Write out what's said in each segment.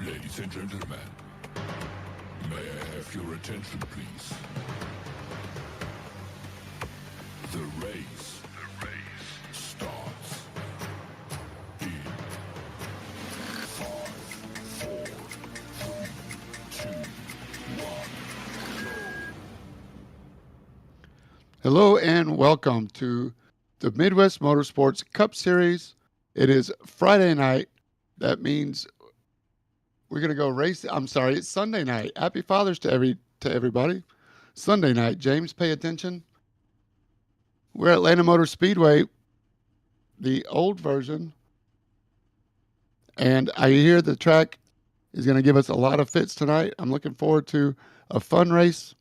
Ladies and gentlemen, may I have your attention, please? The race starts in 5, 4, 3, 2, 1. Hello and welcome to the Midwest Motorsports Cup Series. It is Friday night. That means we're going to go race. I'm sorry, it's Sunday night. Happy Father's to everybody. Sunday night. James, pay attention. We're at Atlanta Motor Speedway, the old version. And I hear the track is going to give us a lot of fits tonight. I'm looking forward to a fun race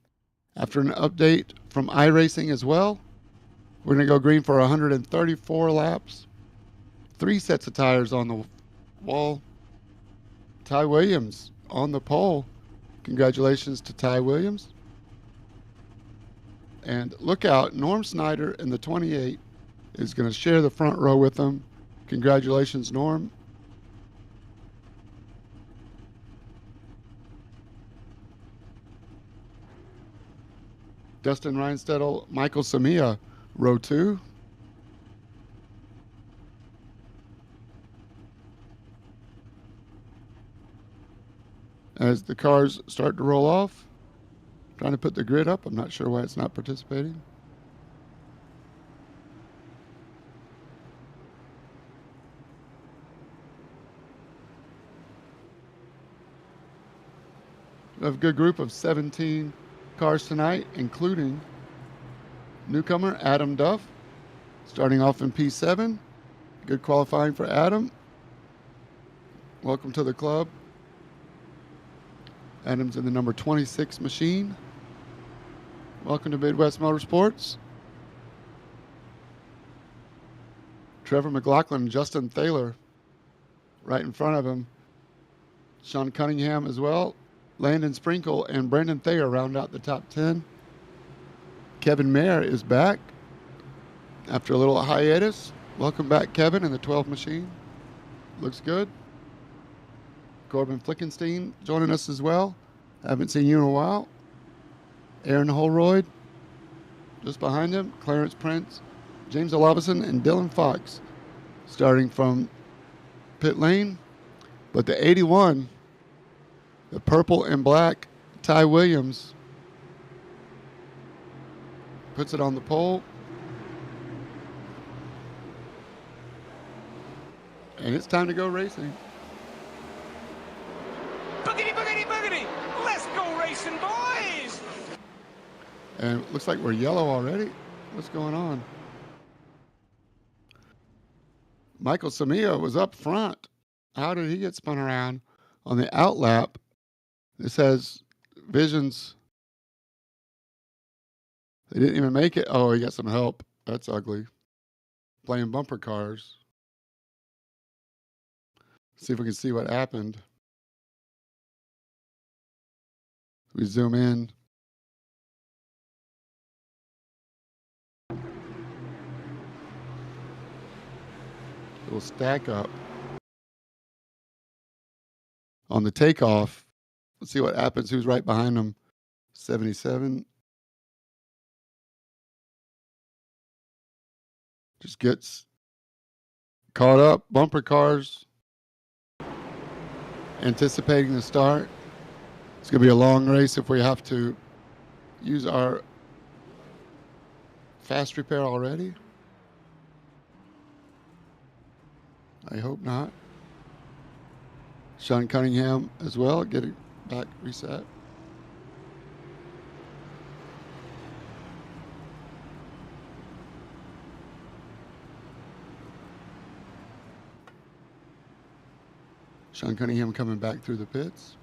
after an update from iRacing as well. We're going to go green for 134 laps. 3 sets of tires on the wall. Ty Williams on the pole. Congratulations to Ty Williams. And look out, Norm Snyder in the 28 is going to share the front row with them. Congratulations, Norm. Dustin Reinstedel, Michael Samia, row 2. As the cars start to roll off, trying to put the grid up. I'm not sure why it's not participating. We have a good group of 17 cars tonight, including newcomer Adam Duff, starting off in P7. Good qualifying for Adam. Welcome to the club. Adam's in the number 26 machine. Welcome to Midwest Motorsports. Trevor McLaughlin and Justin Thaler right in front of him. Sean Cunningham as well. Landon Sprinkle and Brandon Thayer round out the top 10. Kevin Mayer is back after a little hiatus. Welcome back, Kevin, in the 12 machine. Looks good. Corbin Flickenstein joining us as well. Haven't seen you in a while. Aaron Holroyd just behind him. Clarence Prince, James Olabison, and Dylan Fox starting from pit lane. But the 81, the purple and black, Ty Williams, puts it on the pole. And it's time to go racing. Boogity, boogity, boogity! Let's go racing, boys! And it looks like we're yellow already. What's going on? Michael Samia was up front. How did he get spun around on the outlap? This has visions. They didn't even make it. Oh, he got some help. That's ugly. Playing bumper cars. See if we can see what happened. We zoom in. It'll stack up. On the takeoff, let's see what happens. Who's right behind him? 77. Just gets caught up. Bumper cars. Anticipating the start. It's going to be a long race if we have to use our fast repair already. I hope not. Sean Cunningham as well, getting back reset. Sean Cunningham coming back through the pits.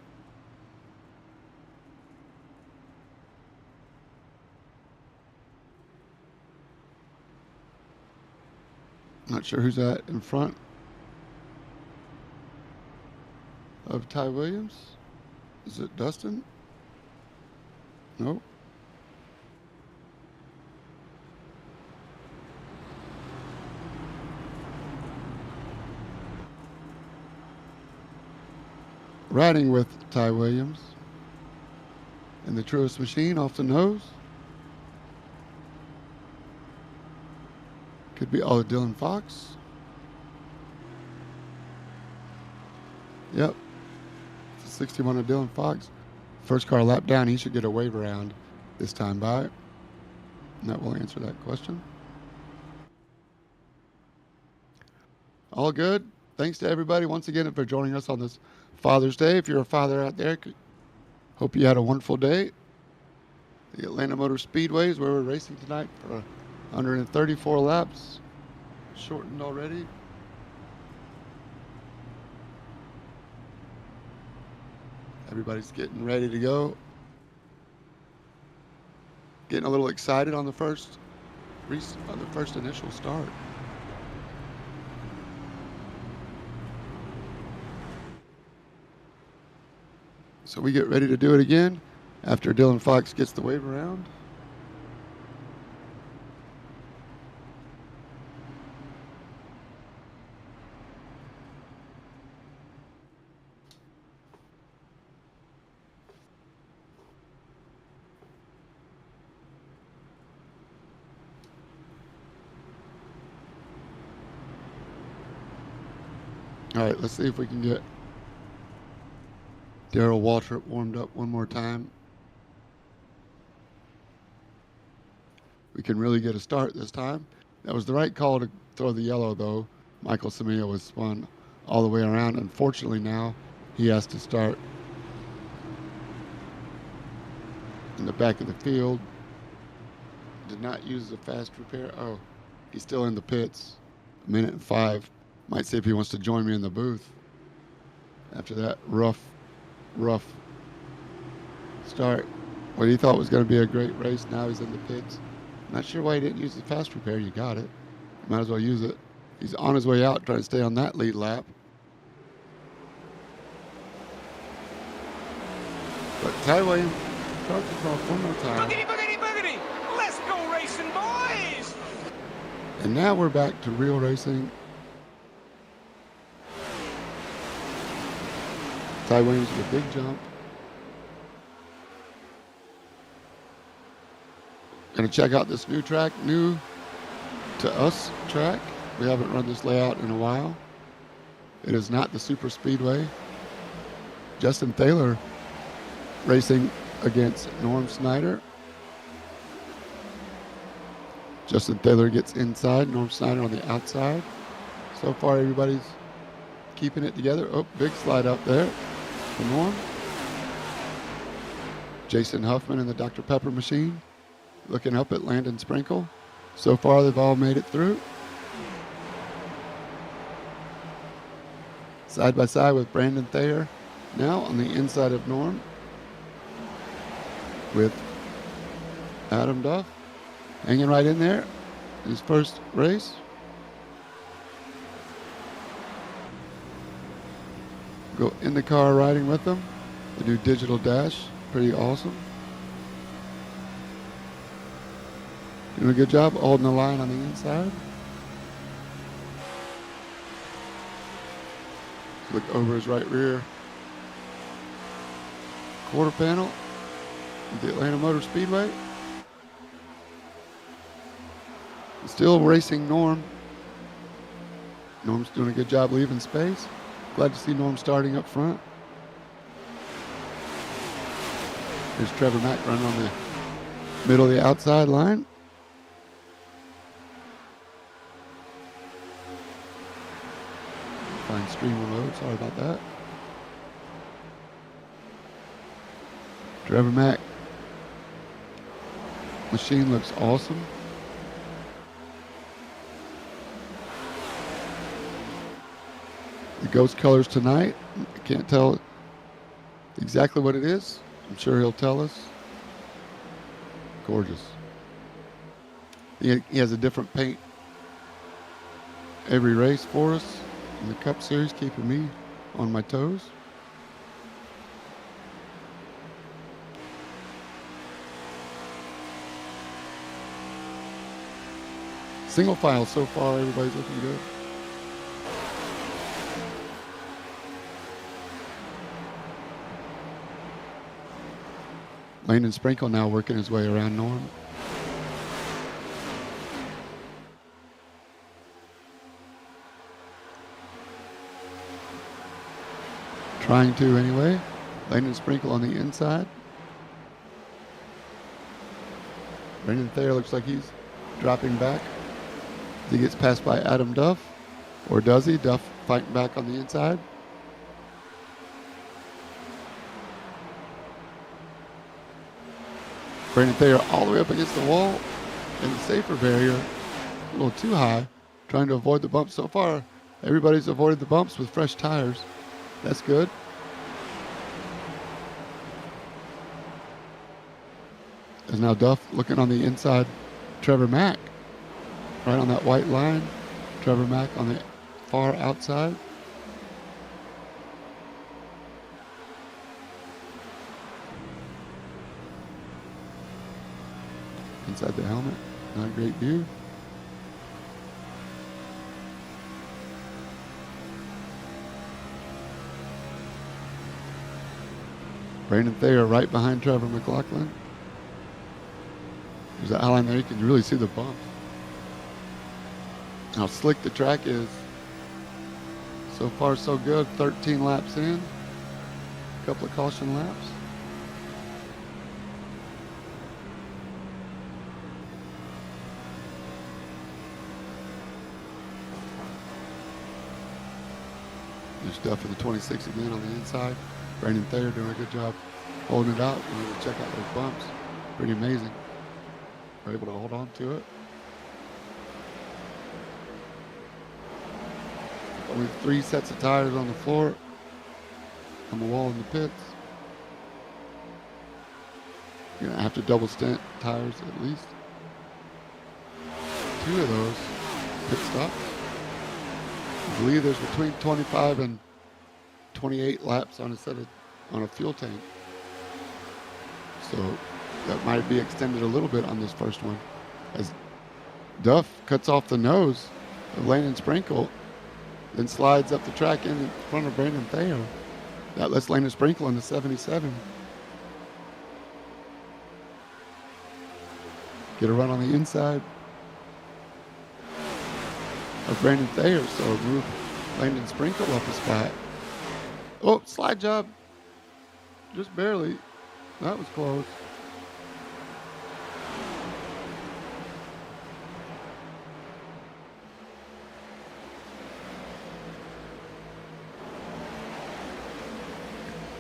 Not sure who's that in front of Ty Williams. Is it Dustin? Nope. riding with Ty Williams. And the Truest Machine off the nose. Could be Dylan Fox. Yep. It's a 61 of Dylan Fox. First car lap down, he should get a wave around this time by. And that will answer that question. All good. Thanks to everybody once again for joining us on this Father's Day. If you're a father out there, hope you had a wonderful day. The Atlanta Motor Speedway is where we're racing tonight for 134 laps. Shortened already. Everybody's getting ready to go. Getting a little excited on the first initial start. So we get ready to do it again after Dylan Fox gets the wave around. All right, let's see if we can get Darrell Waltrip warmed up one more time. We can really get a start this time. That was the right call to throw the yellow, though. Michael Samia was spun all the way around. Unfortunately, now he has to start in the back of the field. Did not use the fast repair. Oh, he's still in the pits. 1:05. Might see if he wants to join me in the booth after that rough start. What he thought was going to be a great race, now he's in the pits. Not sure why he didn't use the fast repair. You got it. Might as well use it. He's on his way out trying to stay on that lead lap. But Ty Williams starts us off one more time. Boogity, boogity, boogity! Let's go racing, boys! And now we're back to real racing. Ty Williams with a big jump. Gonna check out this new track, new to us track. We haven't run this layout in a while. It is not the Super Speedway. Justin Thaler racing against Norm Snyder. Justin Thaler gets inside, Norm Snyder on the outside. So far everybody's keeping it together. Oh, big slide up there for Norm. Jason Huffman in the Dr. Pepper machine looking up at Landon Sprinkle. So far they've all made it through. Side by side with Brandon Thayer now on the inside of Norm with Adam Duff hanging right in there in his first race. Go in the car riding with them. The new digital dash, pretty awesome. Doing a good job holding the line on the inside. Look over his right rear quarter panel at the Atlanta Motor Speedway. Still racing Norm. Norm's doing a good job leaving space. Glad to see Norm starting up front. Here's Trevor Mack running on the middle of the outside line. Find stream remote, sorry about that. Trevor Mack machine looks awesome. The ghost colors tonight. I can't tell exactly what it is. I'm sure he'll tell us. Gorgeous. He has a different paint every race for us in the Cup Series, keeping me on my toes. Single file so far, everybody's looking good. Landon Sprinkle now working his way around Norm. Trying to anyway. Landon Sprinkle on the inside. Brendan Thayer looks like he's dropping back. He gets passed by Adam Duff. Or does he? Duff fighting back on the inside. Brandon Thayer all the way up against the wall and the safer barrier, a little too high, trying to avoid the bumps. So far, everybody's avoided the bumps with fresh tires. That's good. There's now Duff looking on the inside. Trevor Mack, right on that white line. Trevor Mack on the far outside. Inside the helmet, not a great view. Brandon Thayer right behind Trevor McLaughlin. There's that line there, you can really see the bump. How slick the track is. So far so good, 13 laps in. A couple of caution laps. There's Duff in the 26 again on the inside. Brandon Thayer doing a good job holding it out. We're going to check out those bumps. Pretty amazing. We're able to hold on to it. Only 3 sets of tires on the floor, on the wall in the pits. You're going to have to double stint tires at least. 2 of those pit stops. I believe there's between 25 and 28 laps on a fuel tank. So that might be extended a little bit on this first one. As Duff cuts off the nose of Landon Sprinkle, then slides up the track in front of Brandon Thayer. That lets Landon Sprinkle in the 77. Get a run on the inside of Brandon Thayer, so move Landon Sprinkle up a spot. Oh, slide job. Just barely. That was close.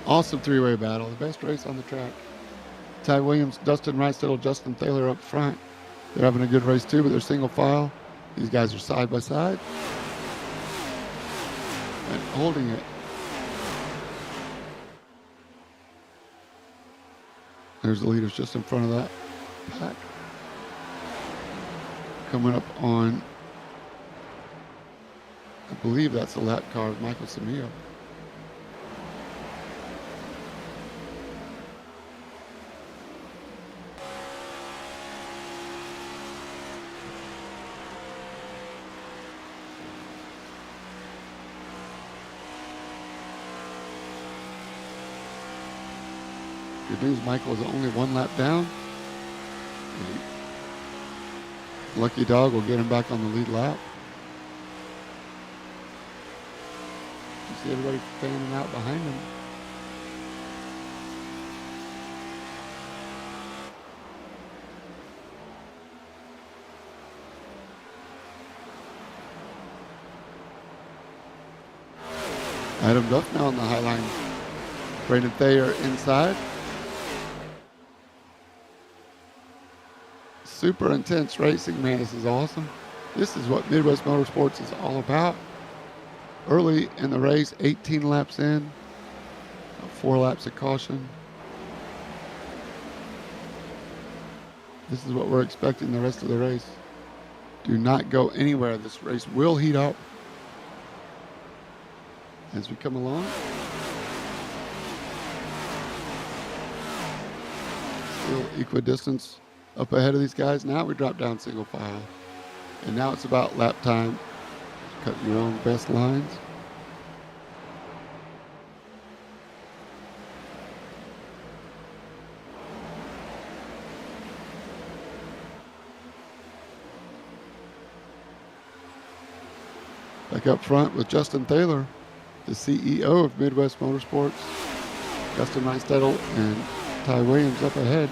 Awesome 3-way battle. The best race on the track. Ty Williams, Dustin Wrightsettle, Justin Thaler up front. They're having a good race too, but they're single file. These guys are side by side. And holding it. There's the leaders just in front of that pack. Coming up on, I believe that's the lap car of Michael Samio. Good news, Michael is only 1 lap down. Lucky dog will get him back on the lead lap. You see everybody fanning out behind him. Adam Duff now on the high line. Brandon Thayer inside. Super intense racing, man. This is awesome. This is what Midwest Motorsports is all about. Early in the race, 18 laps in, 4 laps of caution. This is what we're expecting the rest of the race. Do not go anywhere. This race will heat up as we come along. Still equidistance up ahead of these guys. Now we drop down single file. And now it's about lap time. Cut your own best lines. Back up front with Justin Thaler, the CEO of Midwest Motorsports. Justin Reinstedel and Ty Williams up ahead.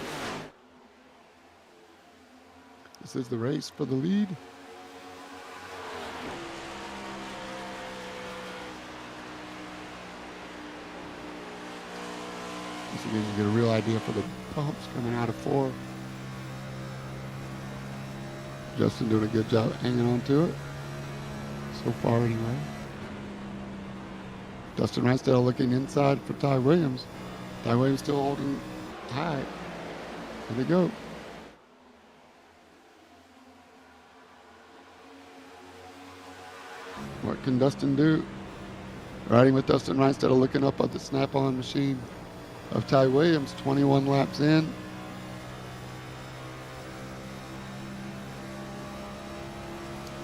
This is the race for the lead. Once again, you get a real idea for the bumps coming out of 4. Justin doing a good job hanging on to it. So far, anyway. Dustin Reinstedel looking inside for Ty Williams. Ty Williams still holding high. Here they go. What can Dustin do? Riding with Dustin Reinstedel, looking up at the snap-on machine of Ty Williams, 21 laps in.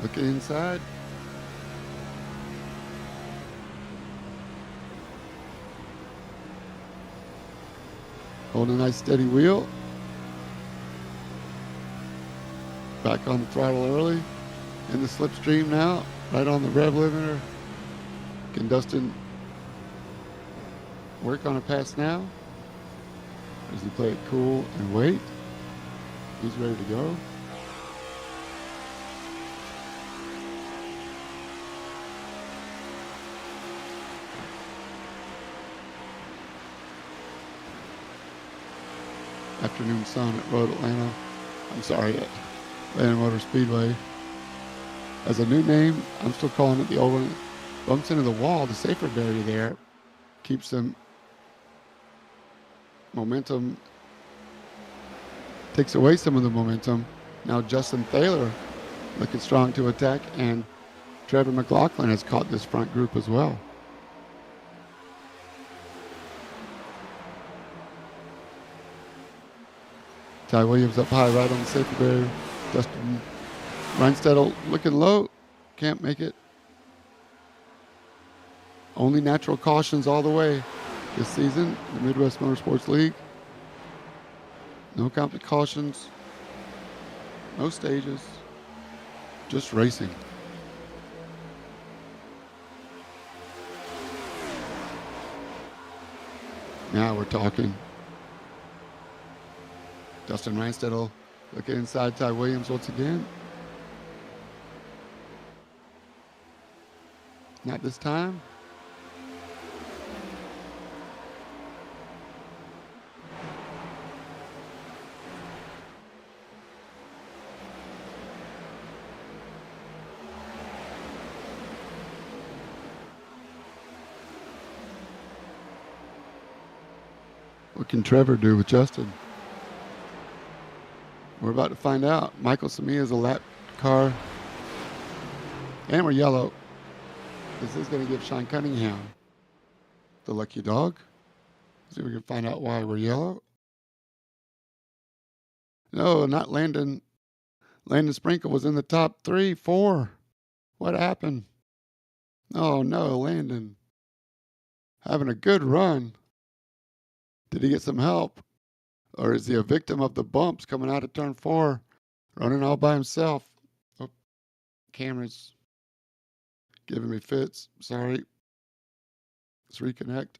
Looking inside. Holding a nice steady wheel. Back on the throttle early. In the slipstream now. Right on the rev limiter. Can Dustin work on a pass now? Or does he play it cool and wait? He's ready to go. Afternoon sun at Road Atlanta. I'm sorry, at Atlanta Motor Speedway. As a new name, I'm still calling it the old one. Bumps into the wall, the safer barrier there. Keeps them momentum, takes away some of the momentum. Now Justin Thaler looking strong to attack, and Trevor McLaughlin has caught this front group as well. Ty Williams up high right on the safety barrier. Justin Reinstedel looking low. Can't make it. Only natural cautions all the way this season, the Midwest Motorsports League. No comp cautions. No stages. Just racing. Now we're talking. Dustin Reinstedel looking inside Ty Williams once again. Not this time. What can Trevor do with Justin? We're about to find out. Michael Samia is a lap car. And we're yellow. This is going to give Sean Cunningham the lucky dog. See if we can find out why we're yellow. No, not Landon. Landon Sprinkle was in the top 3, 4. What happened? Oh, no, Landon. Having a good run. Did he get some help? Or is he a victim of the bumps coming out of turn 4? Running all by himself. Oh, camera's giving me fits. Sorry. Let's reconnect.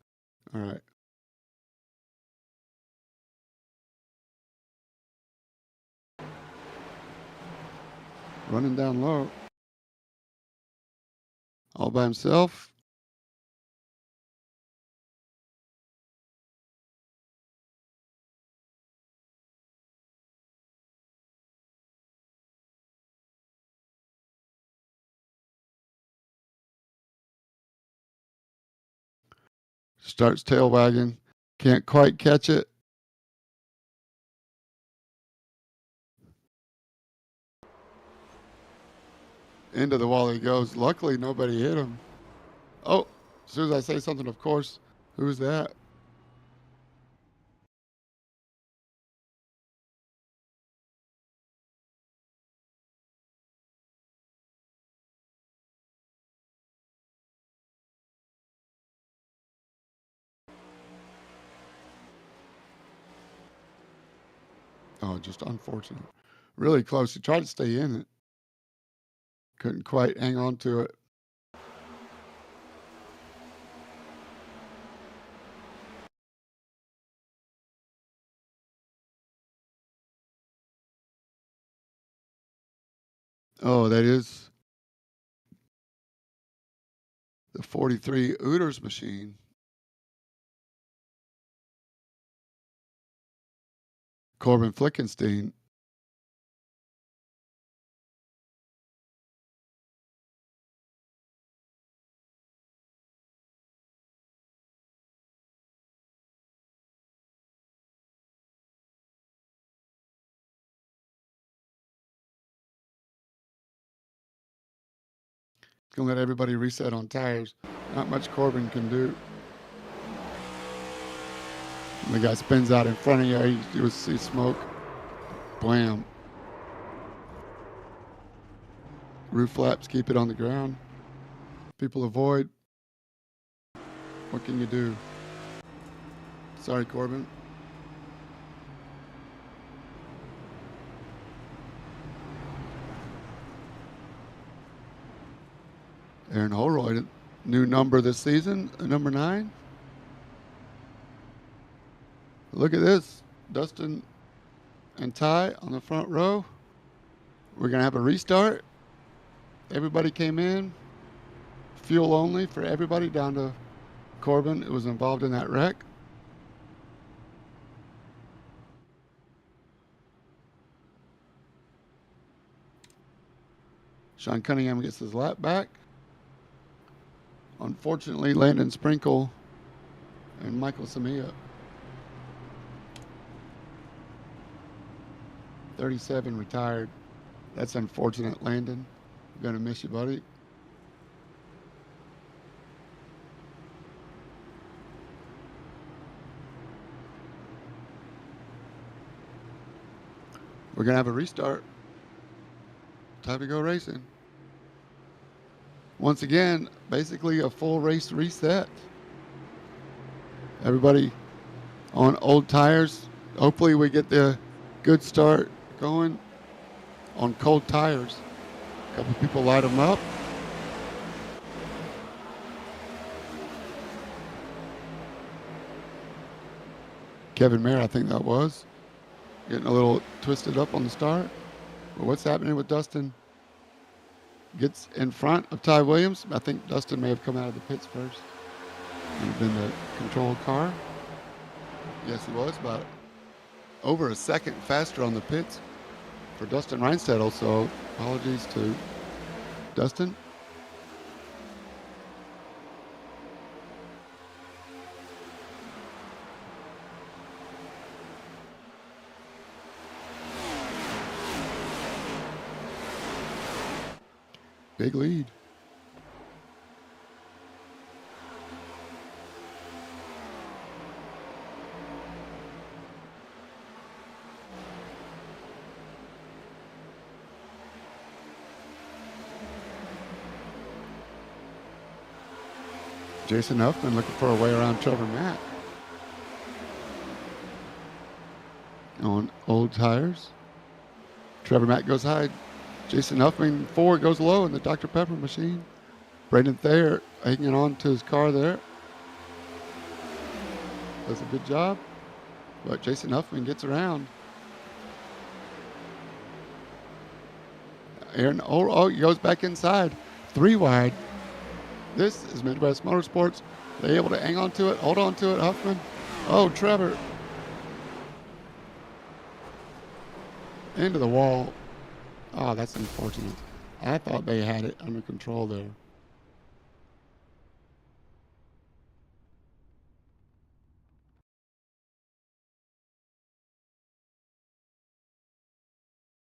All right. Running down low. All by himself. Starts tail wagging. Can't quite catch it. Into the wall he goes. Luckily, nobody hit him. Oh, as soon as I say something, of course. Who's that? Oh, just unfortunate. Really close. He tried to stay in it. Couldn't quite hang on to it. Oh, that is the 43 Ooters machine. Corbin Flickenstein. Gonna let everybody reset on tires. Not much Corbin can do. When the guy spins out in front of you, you see smoke. Blam. Roof flaps keep it on the ground. People avoid. What can you do? Sorry, Corbin. Aaron Holroyd, new number this season, number 9. Look at this. Dustin and Ty on the front row. We're going to have a restart. Everybody came in. Fuel only for everybody down to Corbin. It was involved in that wreck. Sean Cunningham gets his lap back. Unfortunately, Landon Sprinkle and Michael Samia. 37 retired. That's unfortunate, Landon. I'm going to miss you, buddy. We're going to have a restart. Time to go racing. Once again, basically a full race reset. Everybody on old tires. Hopefully we get the good start going on cold tires. A couple people light them up. Kevin Mayer, I think that was. Getting a little twisted up on the start. But what's happening with Dustin? Gets in front of Ty Williams. I think Dustin may have come out of the pits first. Would have been the control car. Yes, he was, about over a second faster on the pits for Dustin Reinsettle. So apologies to Dustin. Big lead. Jason Huffman looking for a way around Trevor Matt on old tires. Trevor Matt goes high. Jason Huffman forward goes low in the Dr. Pepper machine. Brendan Thayer hanging on to his car there. Does a good job. But Jason Huffman gets around. Aaron, he goes back inside. 3 wide. This is Midwest Motorsports. They're able to hang on to it, hold on to it, Huffman. Oh, Trevor. Into the wall. Oh, that's unfortunate. I thought they had it under control there.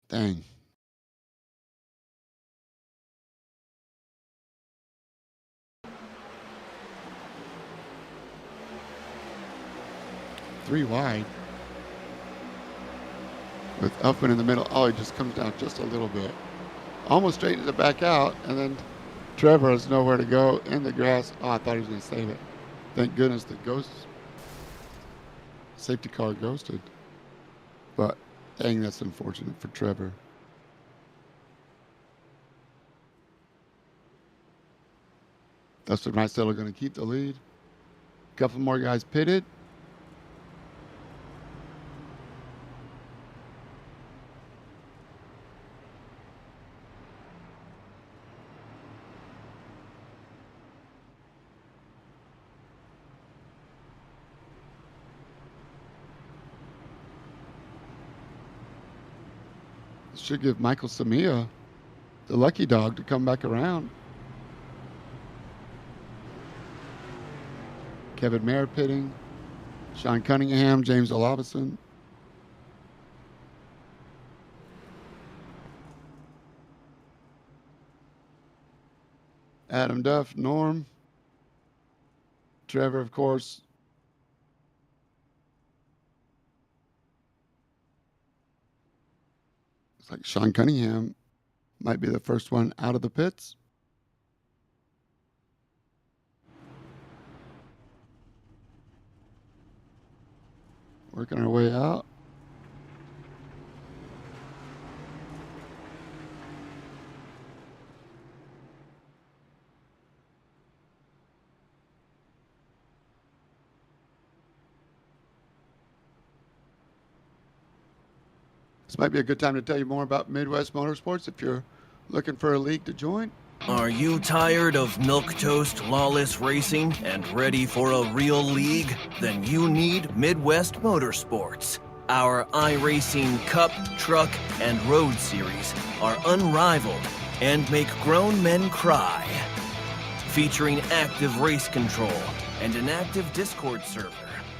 Dang. Three wide. With Huffman in the middle. Oh, he just comes down just a little bit. Almost straightened it back out, and then Trevor has nowhere to go in the grass. Oh, I thought he was going to save it. Thank goodness the safety car ghosted. But dang, that's unfortunate for Trevor. Dustin Reinsettle going to keep the lead. A couple more guys pitted. should give Michael Samia the lucky dog to come back around. Kevin Mayer pitting. Sean Cunningham, James Olabison. Adam Duff, Norm. Trevor, of course. Looks like Sean Cunningham might be the first one out of the pits. Working our way out. This might be a good time to tell you more about Midwest Motorsports if you're looking for a league to join. Are you tired of milquetoast lawless racing and ready for a real league? Then you need Midwest Motorsports. Our iRacing Cup, Truck, and Road series are unrivaled and make grown men cry. Featuring active race control and an active Discord server.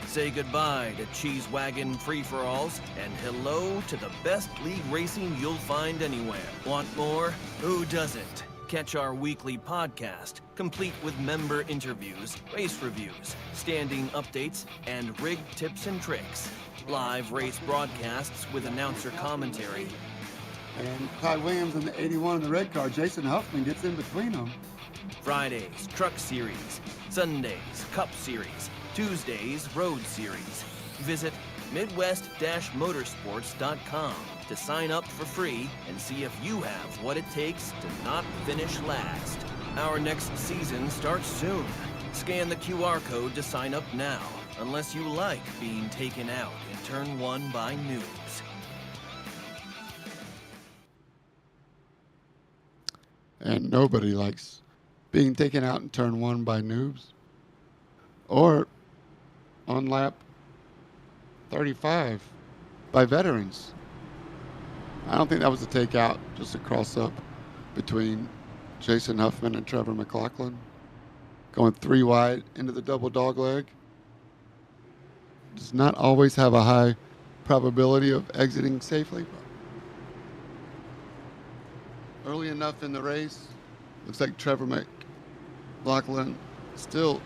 Say goodbye to cheese wagon free-for-alls and hello to the best league racing you'll find anywhere. Want more? Who doesn't? Catch our weekly podcast, complete with member interviews, race reviews, standing updates, and rig tips and tricks. Live race broadcasts with announcer commentary. And Ty Williams in the 81 in the red car. Jason Huffman gets in between them. Fridays, Truck Series. Sundays, Cup Series. Tuesdays, Road Series. Visit Midwest-Motorsports.com to sign up for free and see if you have what it takes to not finish last. Our next season starts soon. Scan the QR code to sign up now, unless you like being taken out in Turn 1 by noobs. And nobody likes being taken out in Turn 1 by noobs. Or on lap 35 by veterans. I don't think that was a takeout, just a cross up between Jason Huffman and Trevor McLaughlin. Going 3 wide into the double dog leg. Does not always have a high probability of exiting safely. But early enough in the race, looks like Trevor McLaughlin still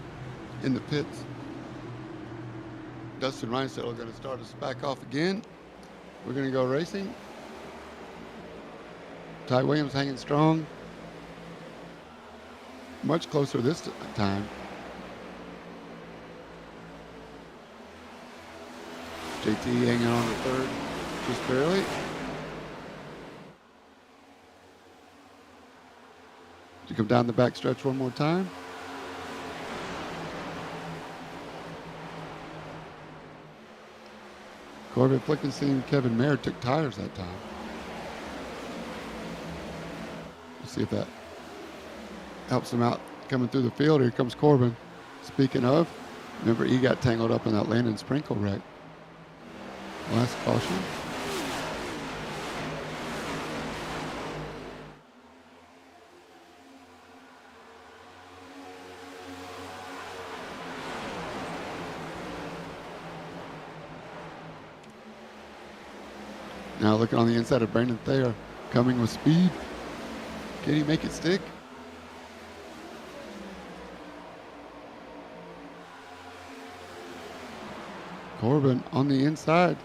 in the pits. Dustin Reinsettle going to start us back off again. We're going to go racing. Ty Williams hanging strong. Much closer this time. JT hanging on to third, just barely. To come down the back stretch one more time. Corbin Flickenstein and Kevin Mayer took tires that time. Let's see if that helps him out coming through the field. Here comes Corbin. Speaking of, remember he got tangled up in that Landon Sprinkle wreck. Last caution. Now looking on the inside of Brandon Thayer, coming with speed. Can he make it stick? Corbin on the inside.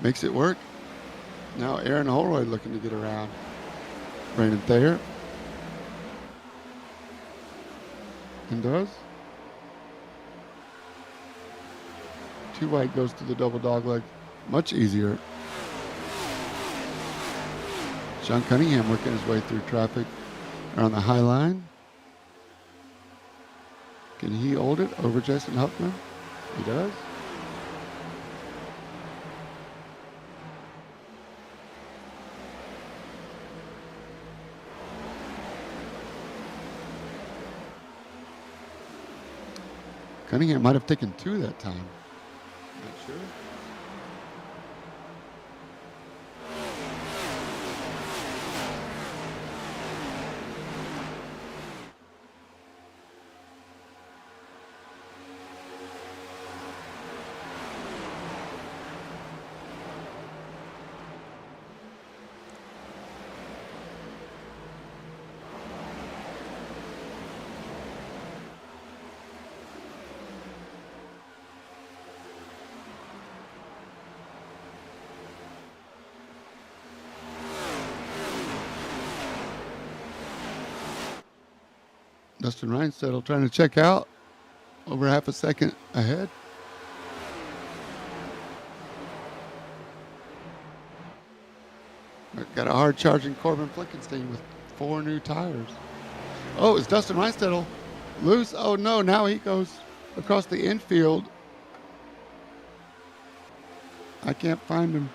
Makes it work. Now Aaron Holroyd looking to get around Brandon Thayer. And does. 2 wide goes to the double dog leg. Much easier. Sean Cunningham working his way through traffic around the high line. Can he hold it over Jason Huffman? He does. Cunningham might have taken 2 that time. Not sure. Dustin Reinsettle trying to check out, over half a second ahead. Got a hard charging Corbin Flickenstein with 4 new tires. Oh, is Dustin Reinsettle loose? Oh no, now he goes across the infield. I can't find him.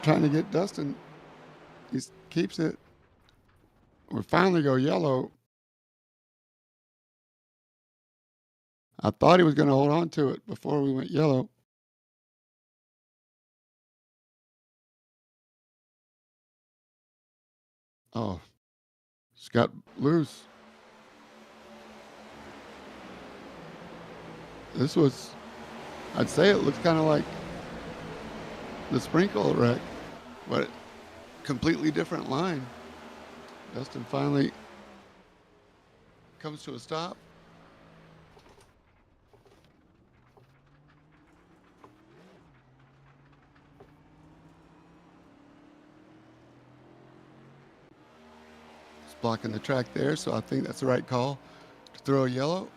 Trying to get Dustin. He keeps it. We finally go yellow. I thought he was going to hold on to it before we went yellow. Oh, it's got loose. This was, I'd say it looks kind of like the sprinkle wreck, but completely different line. Dustin finally comes to a stop. It's blocking the track there, so I think that's the right call to throw a yellow.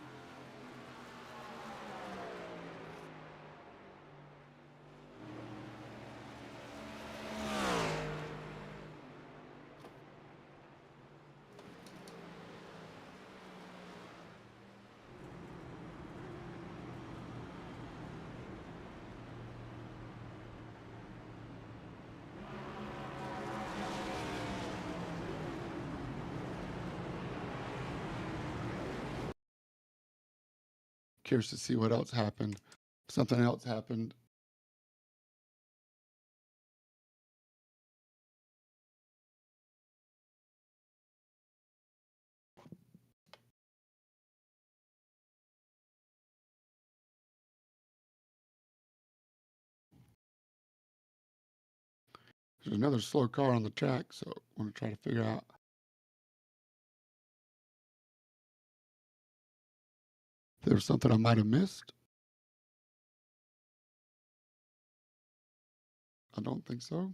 Curious to see what else happened. Something else happened. There's another slow car on the track, so I'm going to try to figure out. If there was something I might have missed. I don't think so.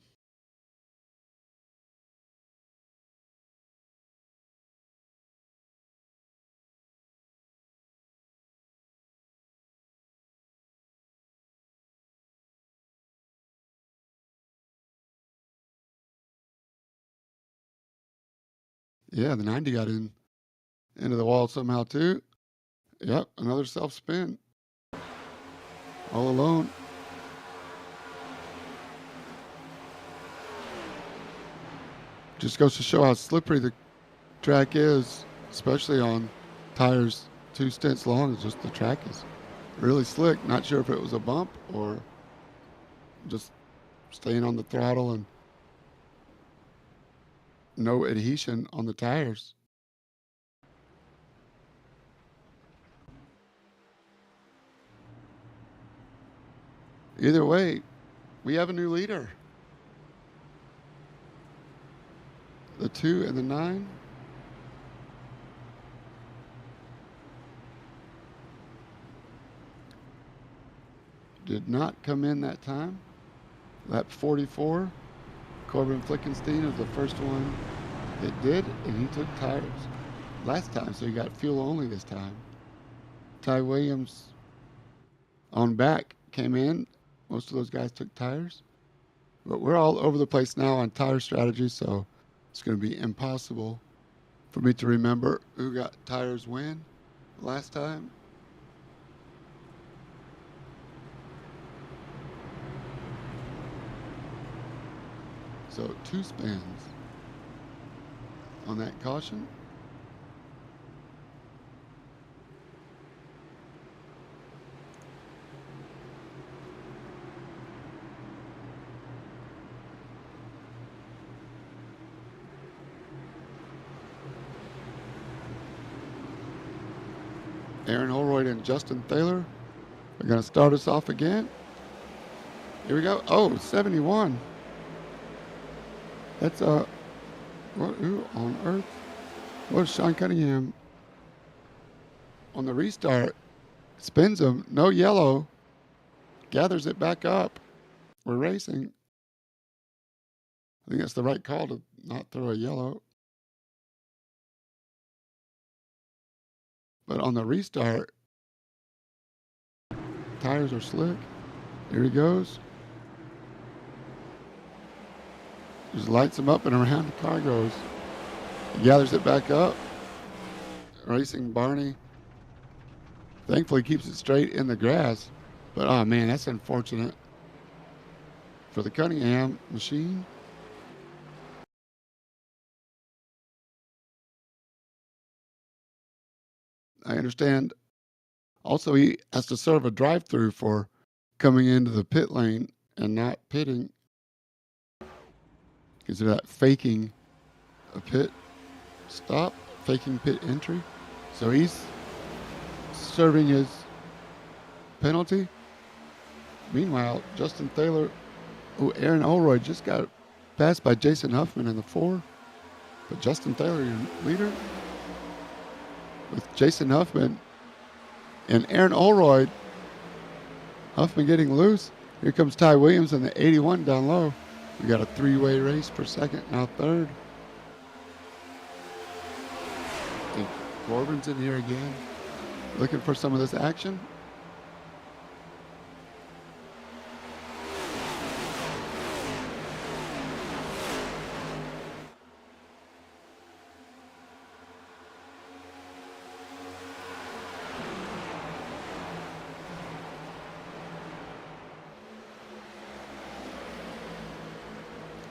Yeah, the 90 got into the wall somehow too. Yep, another self spin. All alone. Just goes to show how slippery the track is, especially on tires 2 stints long. It's just the track is really slick. Not sure if it was a bump or just staying on the throttle and no adhesion on the tires. Either way, we have a new leader. The 2 and the 9. Did not come in that time. Lap 44. Corbin Flickenstein was the first one that did, and he took tires last time, so he got fuel only this time. Ty Williams on back came in. Most of those guys took tires. But we're all over the place now on tire strategy, so it's going to be impossible for me to remember who got tires when last time. So 2 spins on that caution. Aaron Holroyd and Justin Thaler are going to start us off again. Here we go. Oh, 71. That's who on earth? What's Sean Cunningham on the restart? Spins him. No yellow. Gathers it back up. We're racing. I think that's the right call to not throw a yellow. But on the restart, tires are slick. Here he goes. Just lights him up and around the car goes. He gathers it back up. Racing Barney. Thankfully keeps it straight in the grass. But oh man, that's unfortunate for the Cunningham machine. I understand. Also, he has to serve a drive-through for coming into the pit lane and not pitting. Because of that faking a pit stop, faking pit entry. So he's serving his penalty. Meanwhile, Justin Thaler, Aaron Holroyd just got passed by Jason Huffman in the 4. But Justin Thaler, your leader, with Jason Huffman and Aaron Holroyd. Huffman getting loose. Here comes Ty Williams in the 81 down low. We got a 3-way race for second, now third. And Corbin's in here again, looking for some of this action.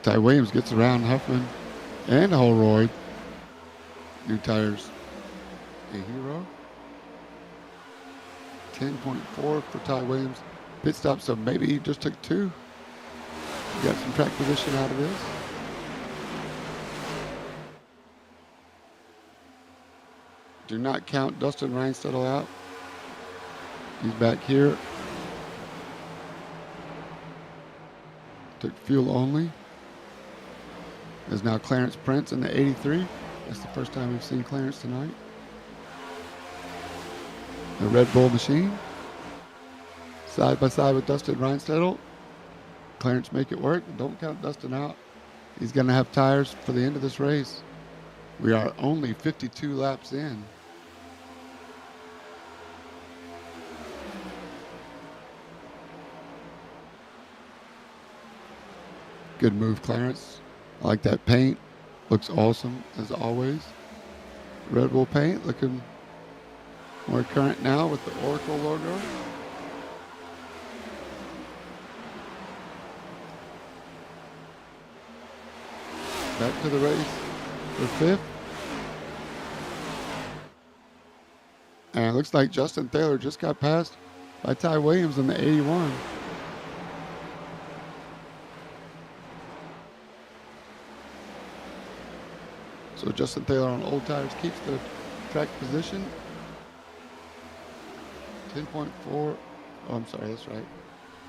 Ty Williams gets around Huffman and Holroyd. New tires, a hero. 10.4 for Ty Williams. Pit stop, so maybe he just took 2. He got some track position out of this. Do not count Dustin Reinstedel out. He's back here. Took fuel only. There's now Clarence Prince in the 83. That's the first time we've seen Clarence tonight. The Red Bull machine. Side by side with Dustin Reinstedel. Clarence make it work. Don't count Dustin out. He's going to have tires for the end of this race. We are only 52 laps in. Good move, Clarence. I like that paint. Looks awesome, as always. Red Bull paint looking more current now with the Oracle logo. Back to the race for 5th. And it looks like Justin Thaler just got passed by Ty Williams in the 81. So Justin Thaler on old tires keeps the track position. 10.4. Oh, I'm sorry, that's right.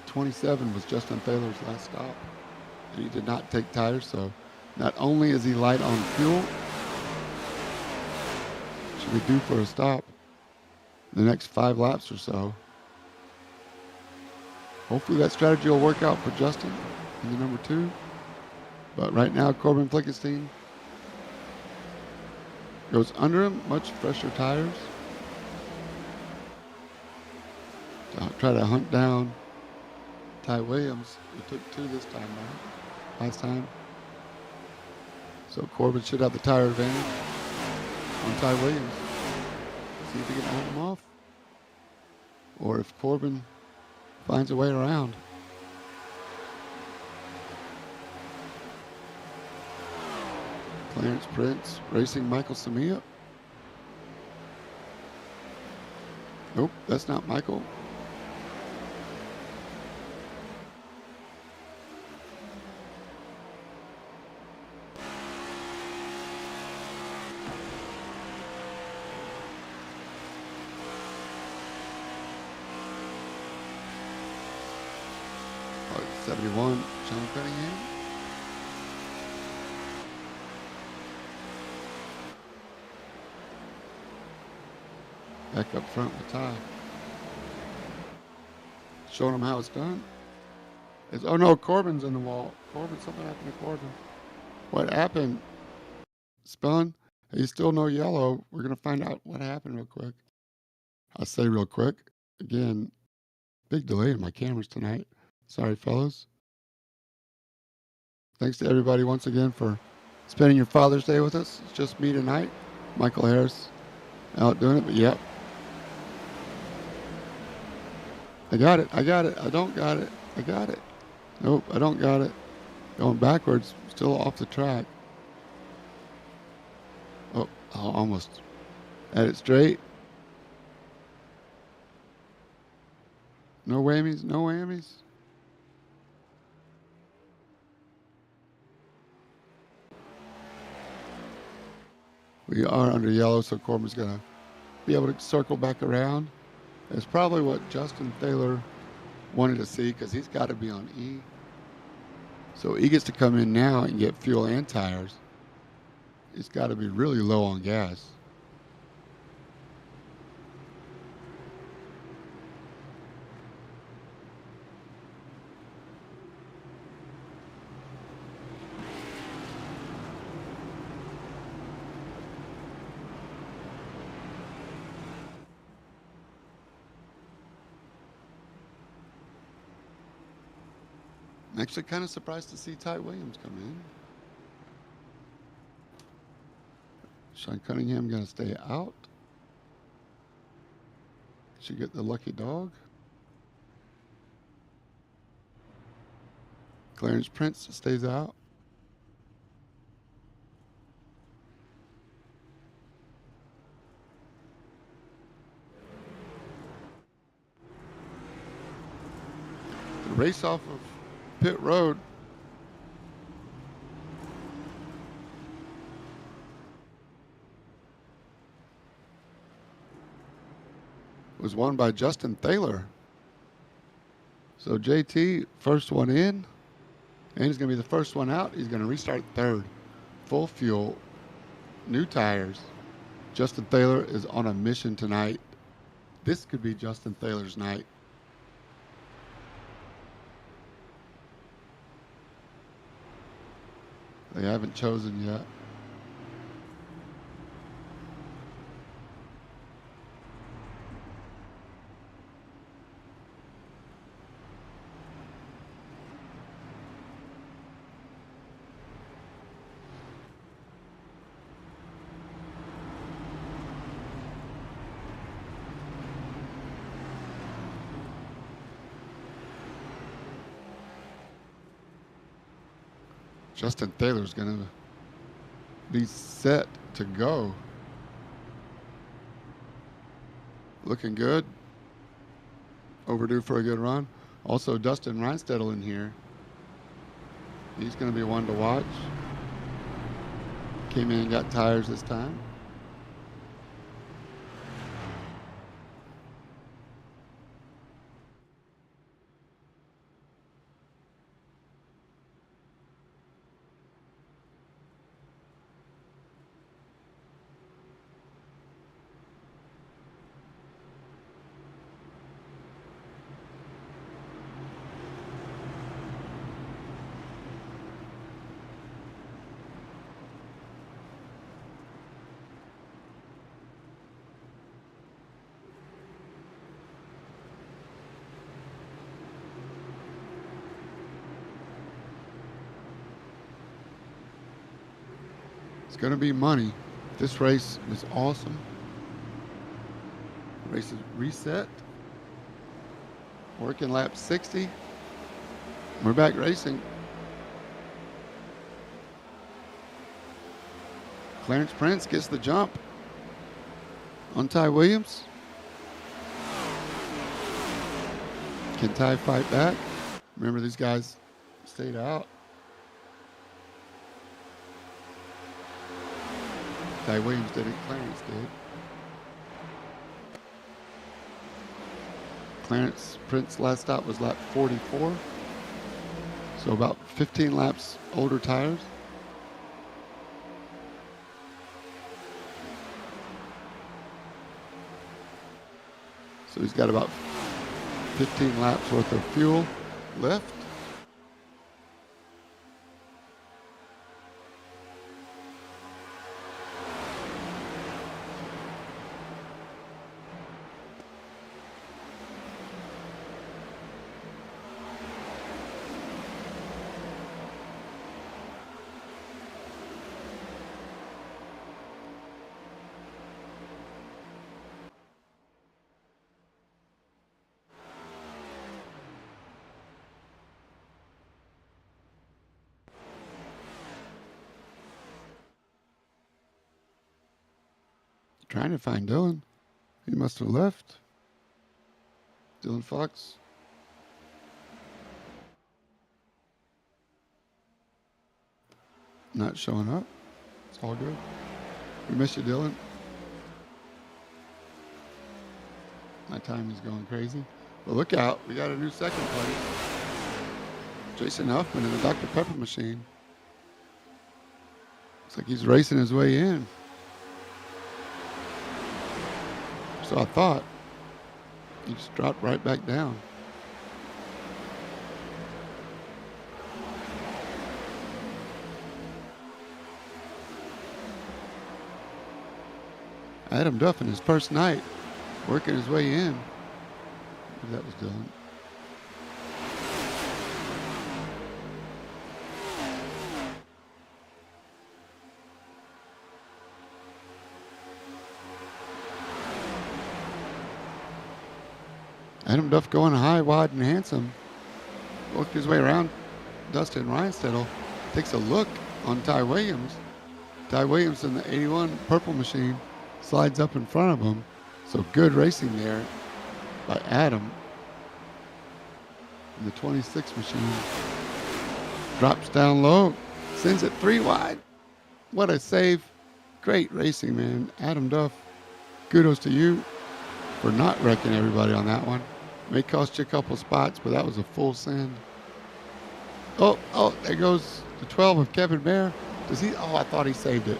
27 was Justin Thaler's last stop. And he did not take tires, so not only is he light on fuel, should be due for a stop in the next 5 laps or so. Hopefully that strategy will work out for Justin in the number 2. But right now, Corbin Flickenstein goes under him, much fresher tires. To try to hunt down Ty Williams, who took 2 this time, right? Last time. So Corbin should have the tire advantage on Ty Williams. See if he can hold him off. Or if Corbin finds a way around. Clarence Prince racing Michael Samia. Nope, that's not Michael. 71, Sean Cunningham. Back up front with Ty. Showing him how it's done. Oh no, Corbin's in the wall. Something happened to Corbin. What happened? Spun. He's still no yellow. We're going to find out what happened real quick. I'll say real quick. Again, big delay in my cameras tonight. Sorry, fellas. Thanks to everybody once again for spending your Father's Day with us. It's just me tonight. Michael Harris out doing it, but yep. I got it. I don't got it. I got it. Nope, I don't got it. Going backwards, still off the track. Oh, almost. Had it straight. No whammies, no whammies. We are under yellow, so Corbin's going to be able to circle back around. It's probably what Justin Thaler wanted to see because he's got to be on E. So he gets to come in now and get fuel and tires. He's got to be really low on gas. I'm actually kind of surprised to see Ty Williams come in. Sean Cunningham going to stay out. Should get the lucky dog. Clarence Prince stays out. The race off of pit road was won by Justin Thaler. So JT, first one in, and he's going to be the first one out. He's going to restart third. Full fuel, new tires. Justin Thaler is on a mission tonight. This could be Justin Thaler's night. They haven't chosen yet. Justin Thaler's going to be set to go. Looking good. Overdue for a good run. Also, Dustin Reinstedel in here. He's going to be one to watch. Came in and got tires this time. It's going to be money. This race is awesome. Race is reset. Working lap 60. We're back racing. Clarence Prince gets the jump on Ty Williams. Can Ty fight back? Remember, these guys stayed out. Ty Williams didn't, Clarence did. Clarence Prince last stop was lap 44. So about 15 laps older tires. So he's got about 15 laps worth of fuel left. Trying to find Dylan. He must have left. Dylan Fox. Not showing up. It's all good. We miss you, Dylan. My time is going crazy. But look out. We got a new second place. Jason Huffman in the Dr. Pepper machine. Looks like he's racing his way in. So I thought. He just dropped right back down. Adam Duff in his first night, working his way in. Maybe that was Dylan. Adam Duff going high, wide, and handsome. Worked his way around Dustin Reinstedel. Takes a look on Ty Williams. Ty Williams in the 81 purple machine slides up in front of him. So good racing there by Adam. And the 26 machine drops down low, sends it 3 wide. What a save. Great racing, man. Adam Duff, kudos to you for not wrecking everybody on that one. May cost you a couple spots, but that was a full send. Oh, there goes the 12 of Kevin Mayer. Does he? Oh, I thought he saved it.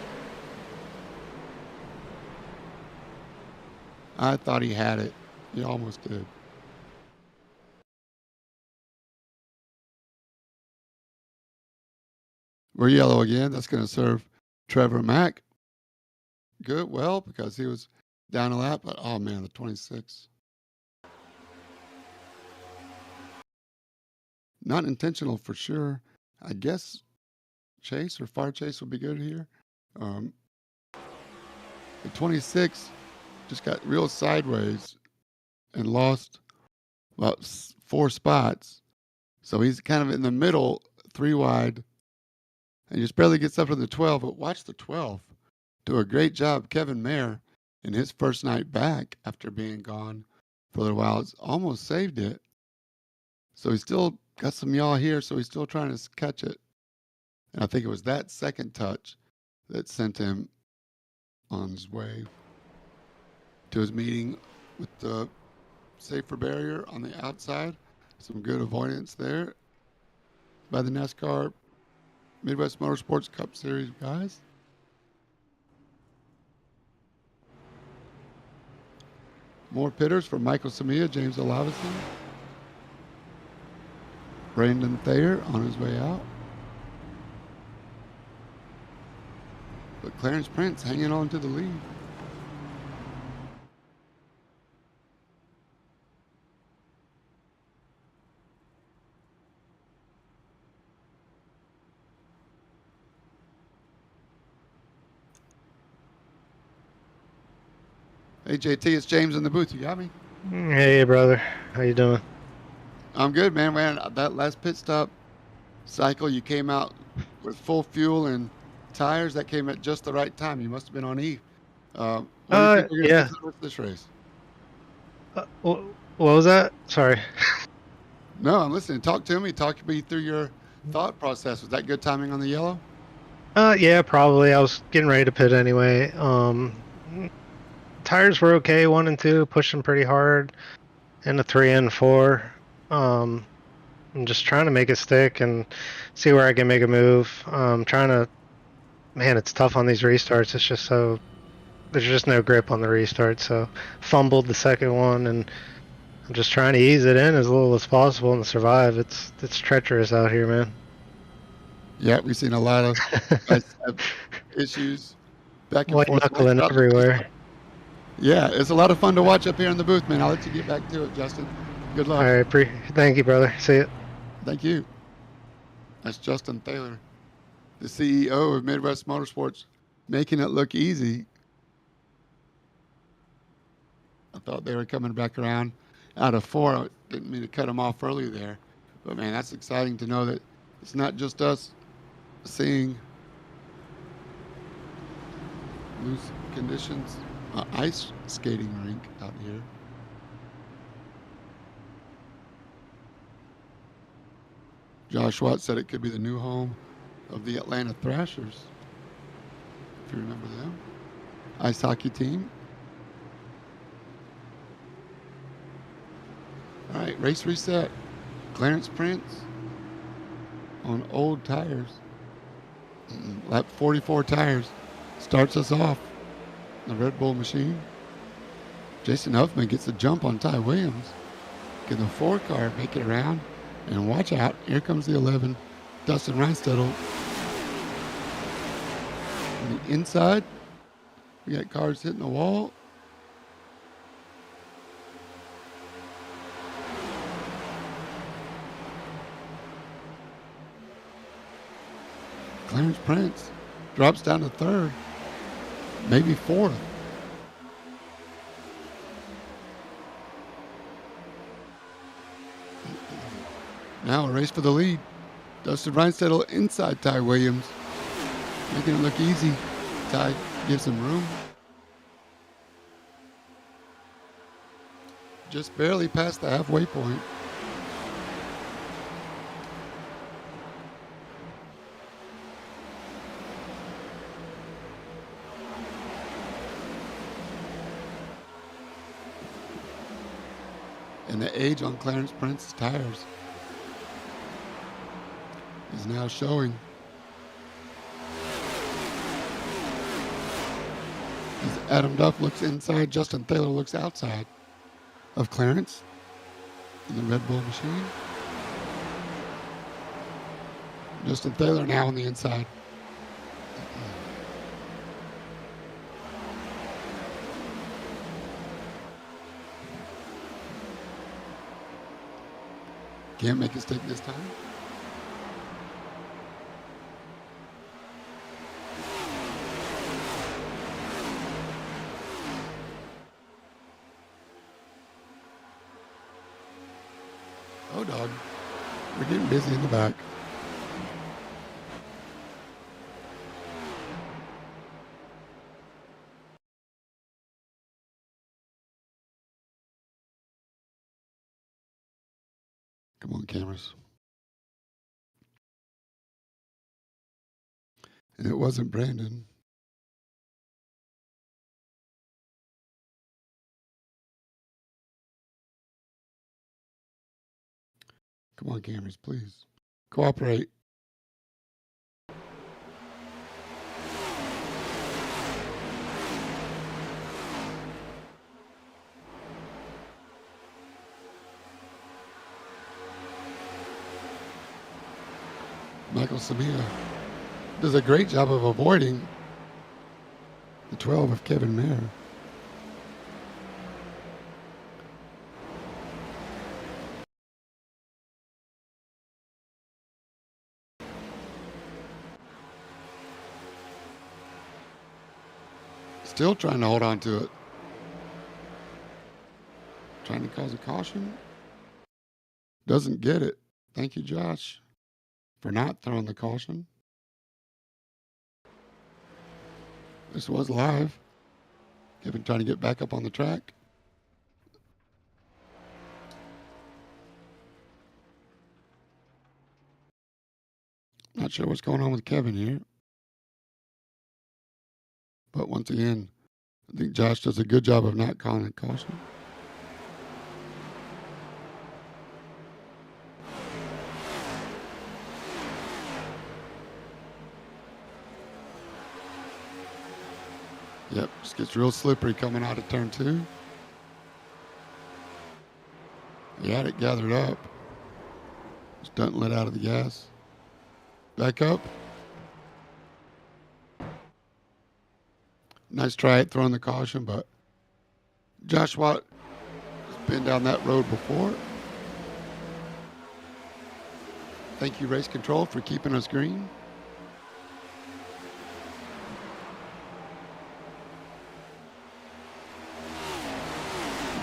I thought he had it. He almost did. We're yellow again. That's going to serve Trevor Mack. Good, well, because he was down a lap, but oh man, the 26. Not intentional for sure. I guess chase or far chase would be good here. The 26 just got real sideways and lost about 4 spots. So he's kind of in the middle, 3 wide, and just barely gets up to the 12. But watch the 12 do a great job. Kevin Mayer in his first night back after being gone for a little while, it's almost saved it. So he's still got some yaw here, so he's still trying to catch it. And I think it was that second touch that sent him on his way to his meeting with the safer barrier on the outside. Some good avoidance there by the NASCAR Midwest Motorsports Cup Series guys. More pitters for Michael Samia, James Olavison. Brandon Thayer on his way out. But Clarence Prince hanging on to the lead. Hey JT, it's James in the booth. You got me? Hey brother, how you doing? I'm good, man. That last pit stop cycle, you came out with full fuel and tires. That came at just the right time. You must have been on E. What do you think you're gonna do for this race? What was that? Sorry. No, I'm listening. Talk to me. Talk me through your thought process. Was that good timing on the yellow? Yeah, probably. I was getting ready to pit anyway. Tires were okay, 1 and 2, pushing pretty hard, and the 3 and 4. I'm just trying to make it stick and see where I can make a move. Trying to, man, it's tough on these restarts. It's just so, there's just no grip on the restart. So fumbled the second one, and I'm just trying to ease it in as little as possible and survive. It's treacherous out here, man. Yeah, we've seen a lot of guys have issues back and White forth right knuckling throughout the race. everywhere. Yeah, it's a lot of fun to watch up here in the booth, man. I'll let you get back to it, Justin. Good All luck. right, thank you, brother. See ya. Thank you. That's Justin Thaler, the CEO of Midwest Motorsports, making it look easy. I thought they were coming back around out of 4. I didn't mean to cut them off early there. But, man, that's exciting to know that it's not just us seeing loose conditions, ice skating rink out here. Josh Watt said it could be the new home of the Atlanta Thrashers, if you remember them. Ice hockey team. All right, race reset. Clarence Prince on old tires. Lap 44 tires starts us off. The Red Bull machine. Jason Huffman gets a jump on Ty Williams. Can the 4 car make it around? And watch out, here comes the 11, Dustin Reinstedel. On the inside, we got cars hitting the wall. Clarence Prince drops down to 3rd, maybe 4th. Now a race for the lead. Dustin Reinstedel inside Ty Williams, making it look easy. Ty gives him room. Just barely past the halfway point. And the age on Clarence Prince's tires is now showing. As Adam Duff looks inside, Justin Thaler looks outside of Clarence in the Red Bull machine. Justin Thaler now on the inside. Can't make a mistake this time. Oh, dog. We're getting busy in the back. Come on, cameras. And it wasn't Brandon. Come on, cameras, please. Cooperate. Michael Samia does a great job of avoiding the 12 of Kevin Mayer. Still trying to hold on to it. Trying to cause a caution. Doesn't get it. Thank you, Josh, for not throwing the caution. This was live. Kevin trying to get back up on the track. Not sure what's going on with Kevin here. But once again, I think Josh does a good job of not calling a caution. Yep, just gets real slippery coming out of turn 2. He had it gathered up. Just doesn't let out of the gas. Back up. Nice try at throwing the caution, but Josh Watt has been down that road before. Thank you, Race Control, for keeping us green.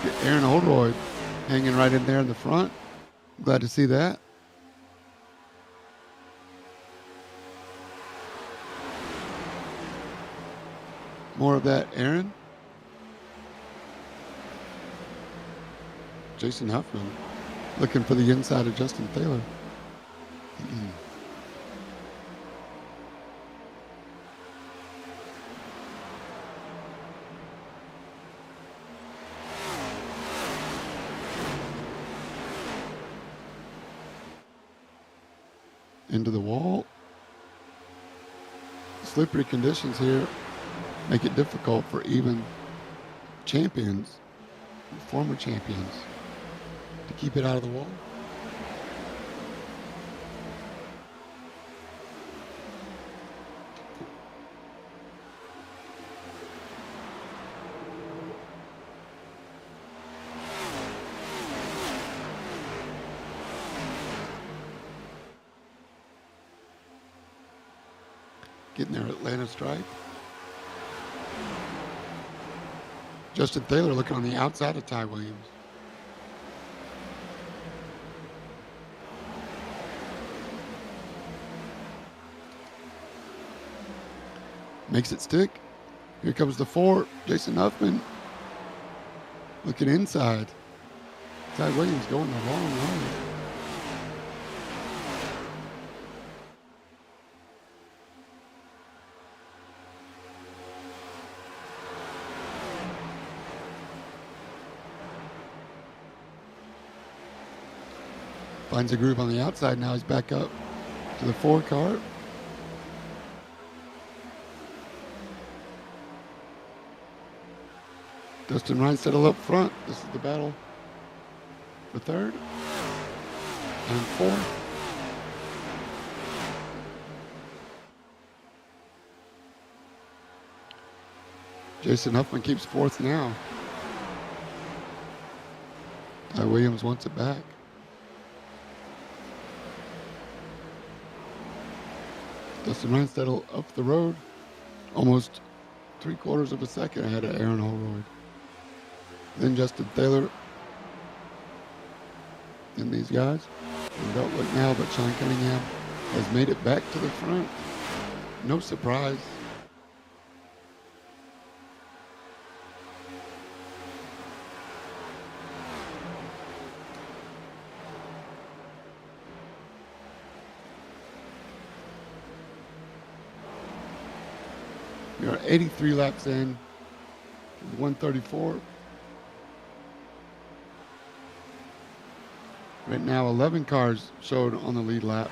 Get Aaron Oldroyd hanging right in there in the front. Glad to see that. More of that, Aaron. Jason Huffman looking for the inside of Justin Thaler. Into the wall. Slippery conditions here make it difficult for even champions, former champions, to keep it out of the wall. Getting their Atlanta stripe. Justin Thaler looking on the outside of Ty Williams. Makes it stick. Here comes the 4. Jason Huffman looking inside. Ty Williams going the wrong way. Finds a groove on the outside. Now he's back up to the 4 car. Dustin Ryan settled up front. This is the battle for 3rd and 4th. Jason Huffman keeps 4th now. Ty Williams wants it back. Dustin Ryan settled up the road, almost 3/4 of a second ahead of Aaron Holroyd. Then Justin Thaler and these guys. And don't look now, but Sean Cunningham has made it back to the front. No surprise. We are 83 laps in, 134. Right now, 11 cars showed on the lead lap.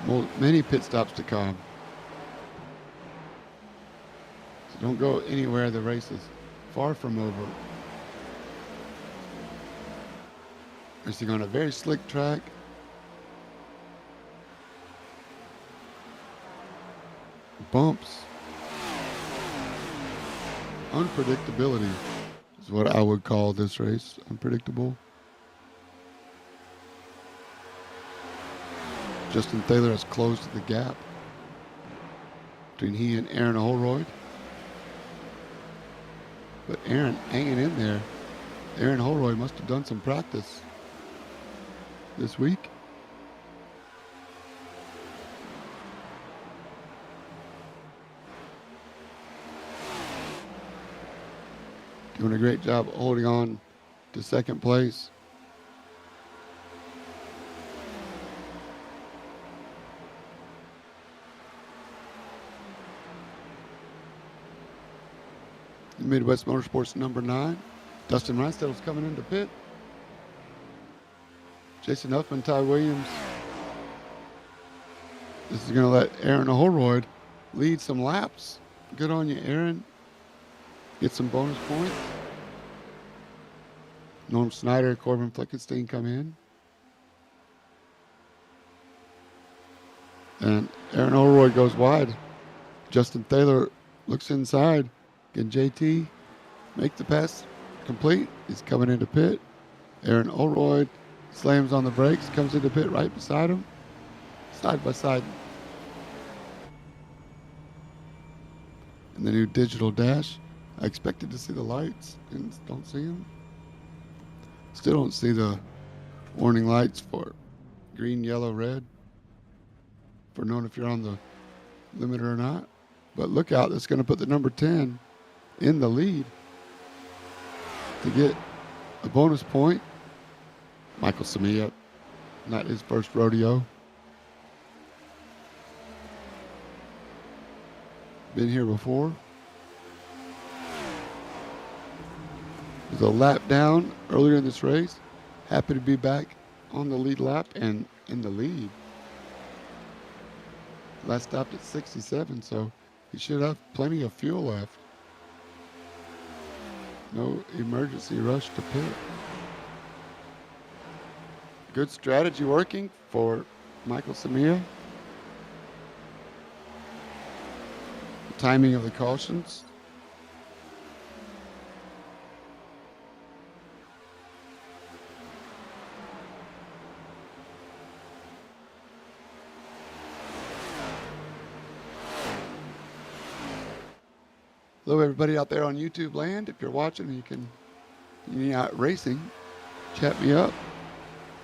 Well, many pit stops to come. So don't go anywhere. The race is far from over. Racing on a very slick track. Bumps. Unpredictability is what I would call this race. Unpredictable. Justin Thaler has closed the gap between he and Aaron Holroyd. But Aaron hanging in there. Aaron Holroyd must have done some practice this week. Doing a great job holding on to 2nd place. Midwest Motorsports number 9. Dustin Reinstettle's coming into pit. Jason Huffman, Ty Williams. This is going to let Aaron Holroyd lead some laps. Good on you, Aaron. Get some bonus points. Norm Snyder, Corbin Flickenstein come in. And Aaron Holroyd goes wide. Justin Thaler looks inside. Can JT make the pass complete? He's coming into pit. Aaron Holroyd slams on the brakes, comes into pit right beside him. Side by side. And the new digital dash. I expected to see the lights and don't see them. Still don't see the warning lights for green, yellow, red for knowing if you're on the limiter or not. But look out, that's going to put the number 10 in the lead to get a bonus point. Michael Samia, not his first rodeo. Been here before. Was a lap down earlier in this race. Happy to be back on the lead lap and in the lead. Last stopped at 67, so he should have plenty of fuel left. No emergency rush to pit. Good strategy working for Michael Samia. The timing of the cautions. Hello, everybody out there on YouTube land. If you're watching, you're out racing, chat me up.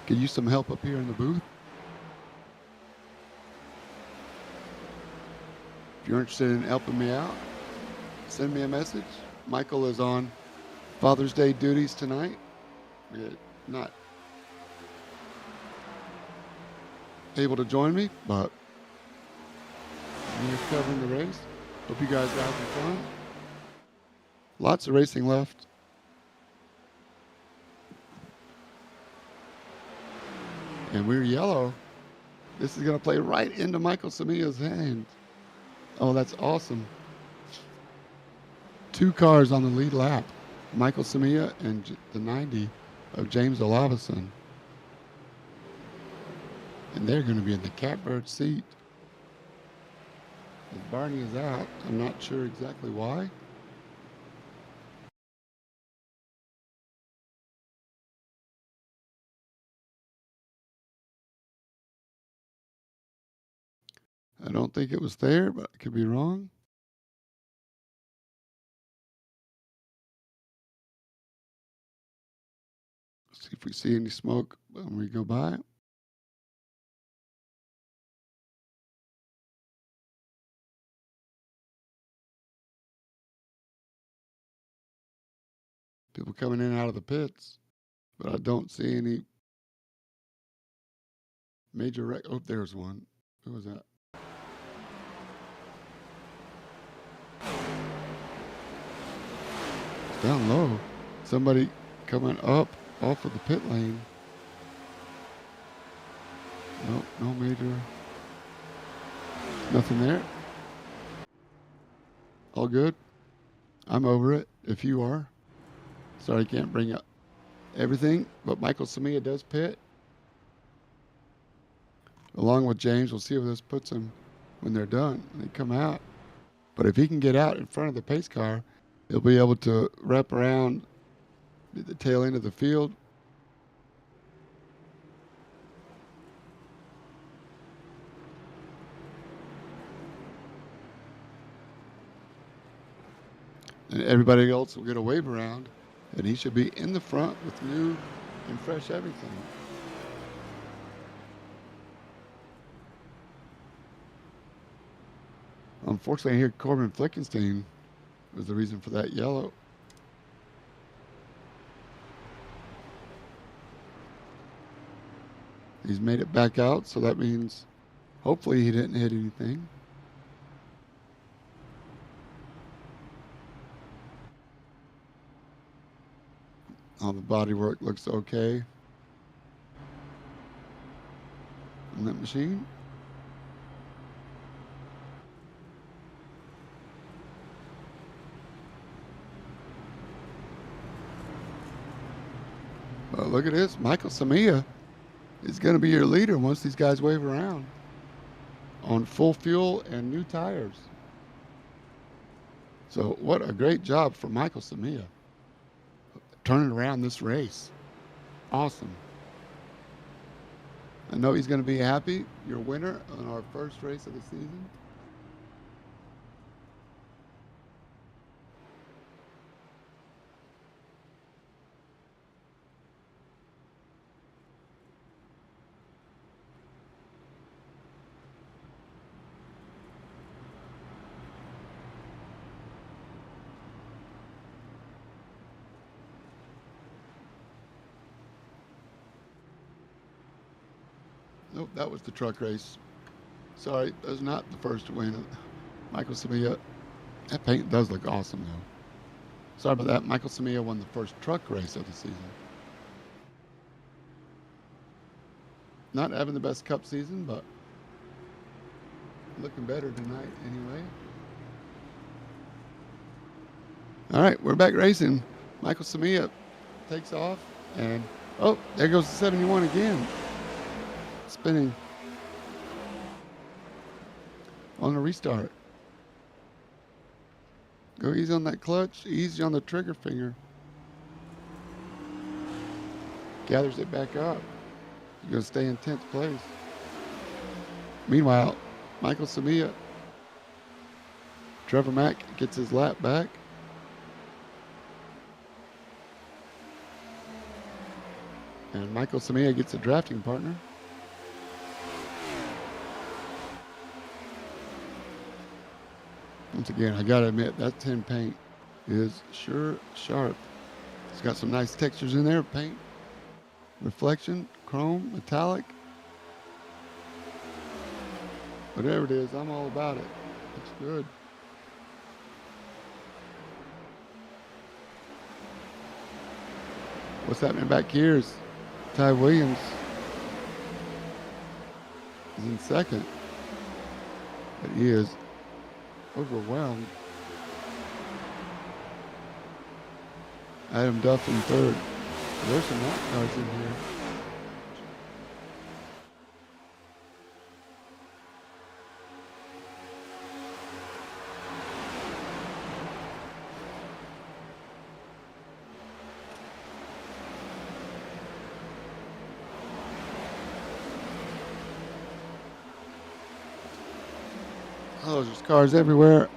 Could use some help up here in the booth. If you're interested in helping me out, send me a message. Michael is on Father's Day duties tonight. We're not able to join me, but he's covering the race. Hope you guys are having fun. Lots of racing left. And we're yellow. This is going to play right into Michael Samia's hand. Oh, that's awesome. 2 cars on the lead lap. Michael Samia and the 90 of James Olavason. And they're going to be in the catbird seat. As Barney is out, I'm not sure exactly why. I don't think it was there, but I could be wrong. See if we see any smoke when we go by. People coming in and out of the pits, but I don't see any major wreck. Oh, there's one. Who was that? It's down low. Somebody coming up off of the pit lane. Nope, no major. Nothing there. All good. I'm over it, if you are. Sorry I can't bring up everything, but Michael Samia does pit. Along with James, we'll see if this puts him when they're done, when they come out. But if he can get out in front of the pace car, he'll be able to wrap around the tail end of the field. And everybody else will get a wave around, and he should be in the front with new and fresh everything. Unfortunately, here Corbin Flickenstein was the reason for that yellow. He's made it back out, so that means hopefully he didn't hit anything. All the bodywork looks okay on that machine. Well, look at this. Michael Samia is going to be your leader once these guys wave around on full fuel and new tires. So what a great job for Michael Samia turning around this race. Awesome. I know he's going to be happy. Your winner on our first race of the season. Nope, that was the truck race. Sorry, that was not the first win. Michael Samia. That paint does look awesome, though. Sorry about that. Michael Samia won the first truck race of the season. Not having the best cup season, but looking better tonight anyway. All right, we're back racing. Michael Samia takes off, and oh, there goes the 71 again. Spinning on the restart. Go easy on that clutch, easy on the trigger finger. Gathers it back up. You're going to stay in 10th place. Meanwhile, Michael Samia, Trevor Mack gets his lap back. And Michael Samia gets a drafting partner. Once again, I gotta admit, that 10 paint is sure sharp. It's got some nice textures in there, paint, reflection, chrome, metallic. Whatever it is, I'm all about it. Looks good. What's happening back here is Ty Williams is in second, but he is overwhelmed. Adam Duff in third. There's some lap cars in here. Oh, there's cars everywhere.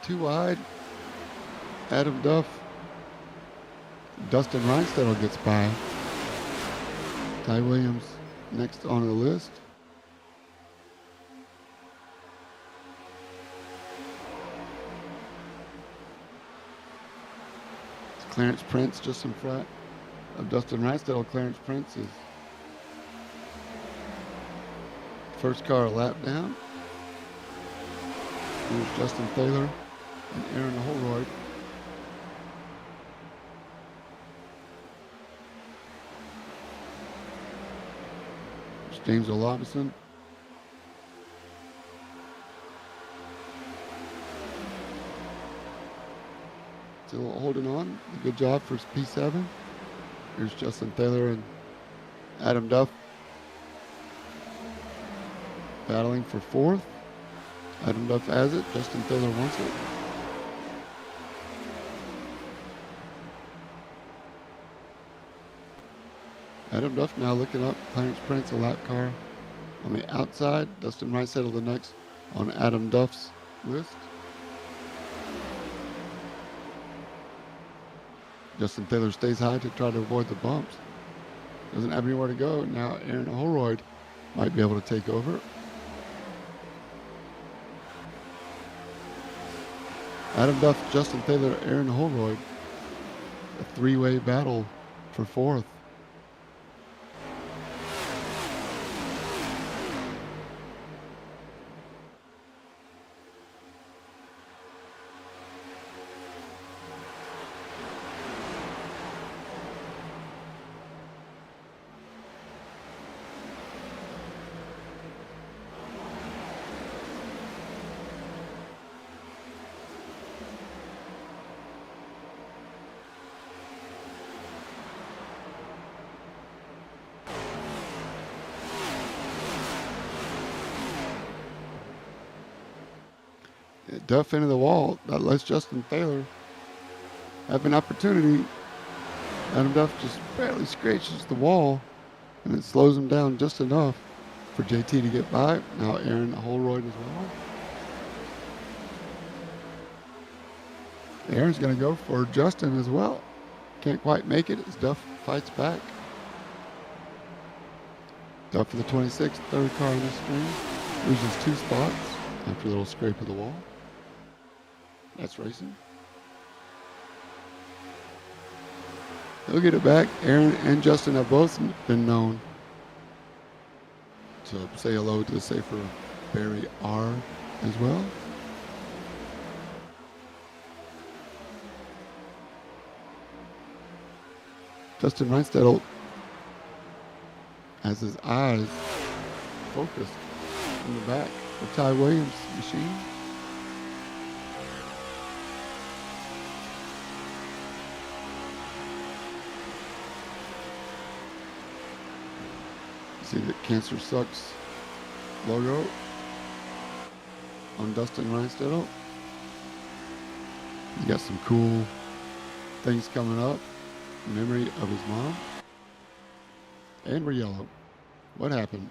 Too wide. Adam Duff. Dustin Reinstedel gets by. Ty Williams next on the list. It's Clarence Prince just in front of Dustin Reinstedel. Clarence Prince is first car a lap down. Here's Justin Thaler and Aaron Holroyd. There's James Olabison. Still holding on. Good job for P7. Here's Justin Thaler and Adam Duff battling for fourth. Adam Duff has it. Justin Thaler wants it. Adam Duff now looking up. Clarence Prince, a lap car on the outside. Dustin Reinstedel the next on Adam Duff's list. Justin Thaler stays high to try to avoid the bumps. Doesn't have anywhere to go. Now Aaron Holroyd might be able to take over. Adam Duff, Justin Thaler, Aaron Holroyd. A three-way battle for fourth. Duff into the wall. That lets Justin Taylor have an opportunity. Adam Duff just barely scratches the wall, and it slows him down just enough for JT to get by. Now Aaron Holroyd as well. Aaron's going to go for Justin as well. Can't quite make it as Duff fights back. Duff for the 26th, third car on the screen. Loses 2 spots after a little scrape of the wall. That's racing. He'll get it back. Aaron and Justin have both been known to say hello to the safer Barry R as well. Justin Reinstedel has his eyes focused in the back of Ty Williams' machine. See the Cancer Sucks logo on Dustin Reinstedel. He's got some cool things coming up in memory of his mom. And we're yellow. What happened?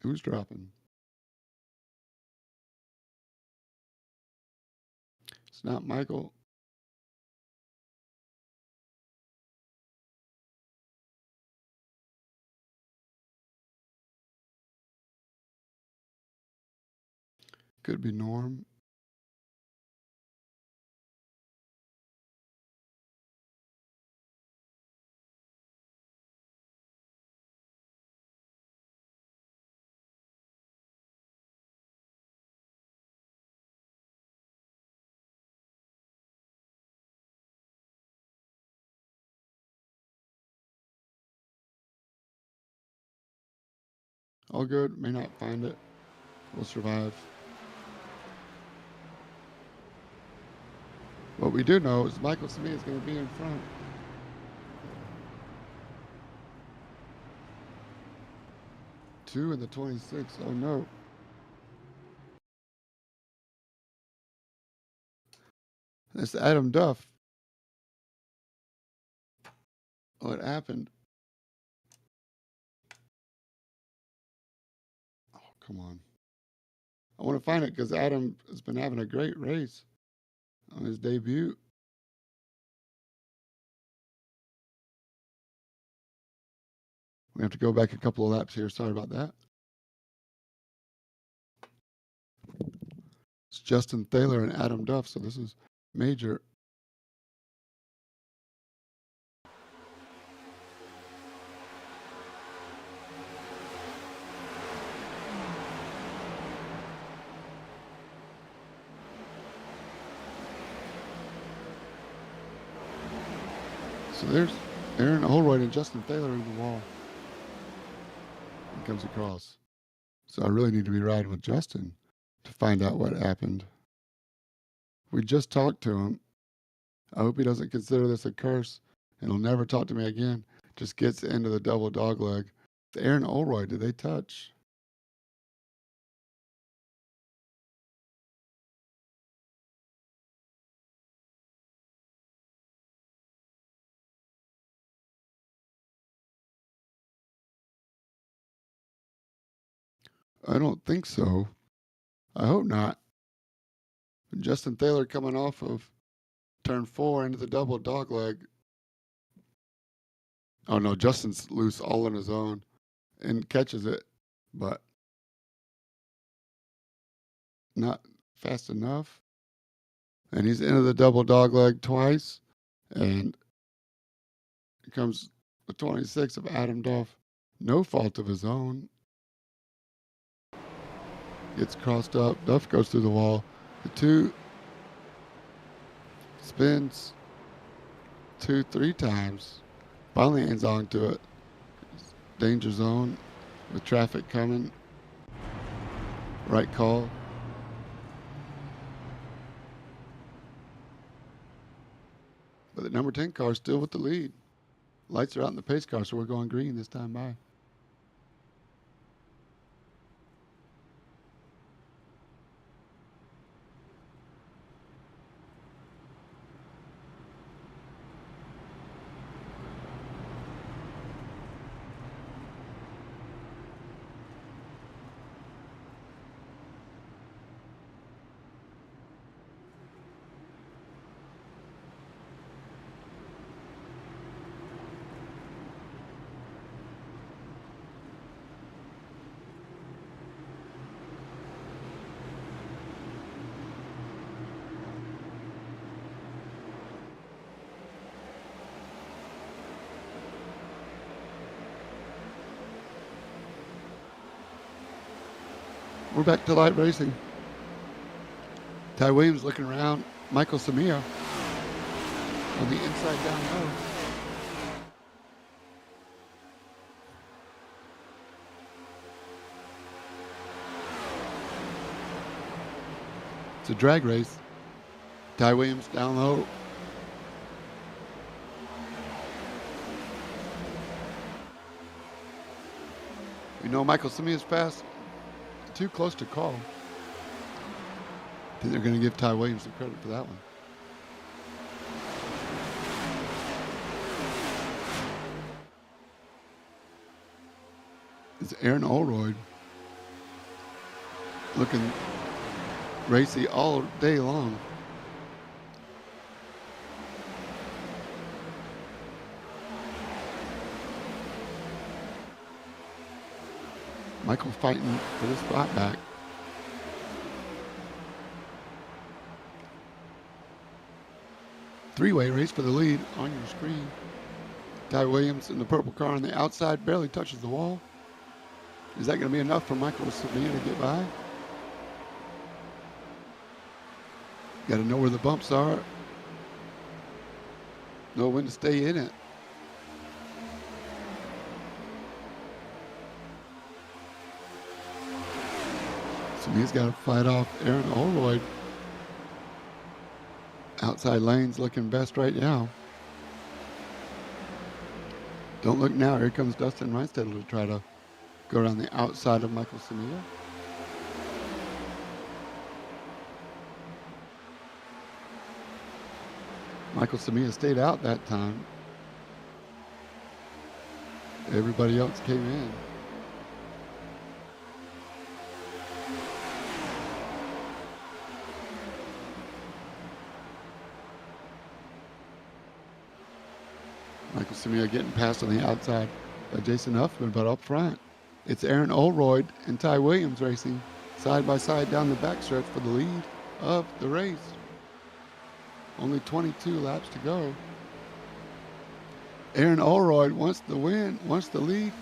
Who's dropping? It's not Michael. Could be Norm. All good. May not find it. We'll survive. What we do know is Michael Smith is going to be in front. Two in the 26. Oh no. That's Adam Duff. What happened? Oh, come on. I want to find it because Adam has been having a great race on his debut. We have to go back a couple of laps here. Sorry about that. It's Justin Thaler and Adam Duff, so this is major. So there's Aaron Holroyd and Justin Thaler in the wall. He comes across. So I really need to be riding with Justin to find out what happened. We just talked to him. I hope he doesn't consider this a curse and he'll never talk to me again. Just gets into the double dog leg. Aaron Holroyd, did they touch? I don't think so. I hope not. Justin Thaler coming off of turn 4 into the double dog leg. Oh no, Justin's loose all on his own and catches it, but not fast enough. And he's into the double dog leg twice. And here comes the 26 of Adam Duff. No fault of his own. Gets crossed up. Duff goes through the wall. The 2 spins 2-3 times. Finally hangs on to it. Danger zone with traffic coming. Right call. But the number 10 car is still with the lead. Lights are out in the pace car, so we're going green this time by. We're back to light racing. Ty Williams looking around. Michael Samia on the inside down low. It's a drag race. Ty Williams down low. We know Michael Samia's fast. Too close to call. I think they're going to give Ty Williams the credit for that one. It's Aaron Oldroyd looking racy all day long. Michael fighting for the spot back. Three-way race for the lead on your screen. Ty Williams in the purple car on the outside barely touches the wall. Is that going to be enough for Michael Sabina to get by? Got to know where the bumps are. Know when to stay in it. Sabina's got to fight off Aaron Oldroyd. Outside lane's looking best right now. Don't look now. Here comes Dustin Reinstedler to try to go around the outside of Michael Samia. Michael Samia stayed out that time. Everybody else came in. Michael Samia getting passed on the outside by Jason Huffman, but up front, it's Aaron Oldroyd and Ty Williams racing side by side down the backstretch for the lead of the race. Only 22 laps to go. Aaron Oldroyd wants the win, wants the lead.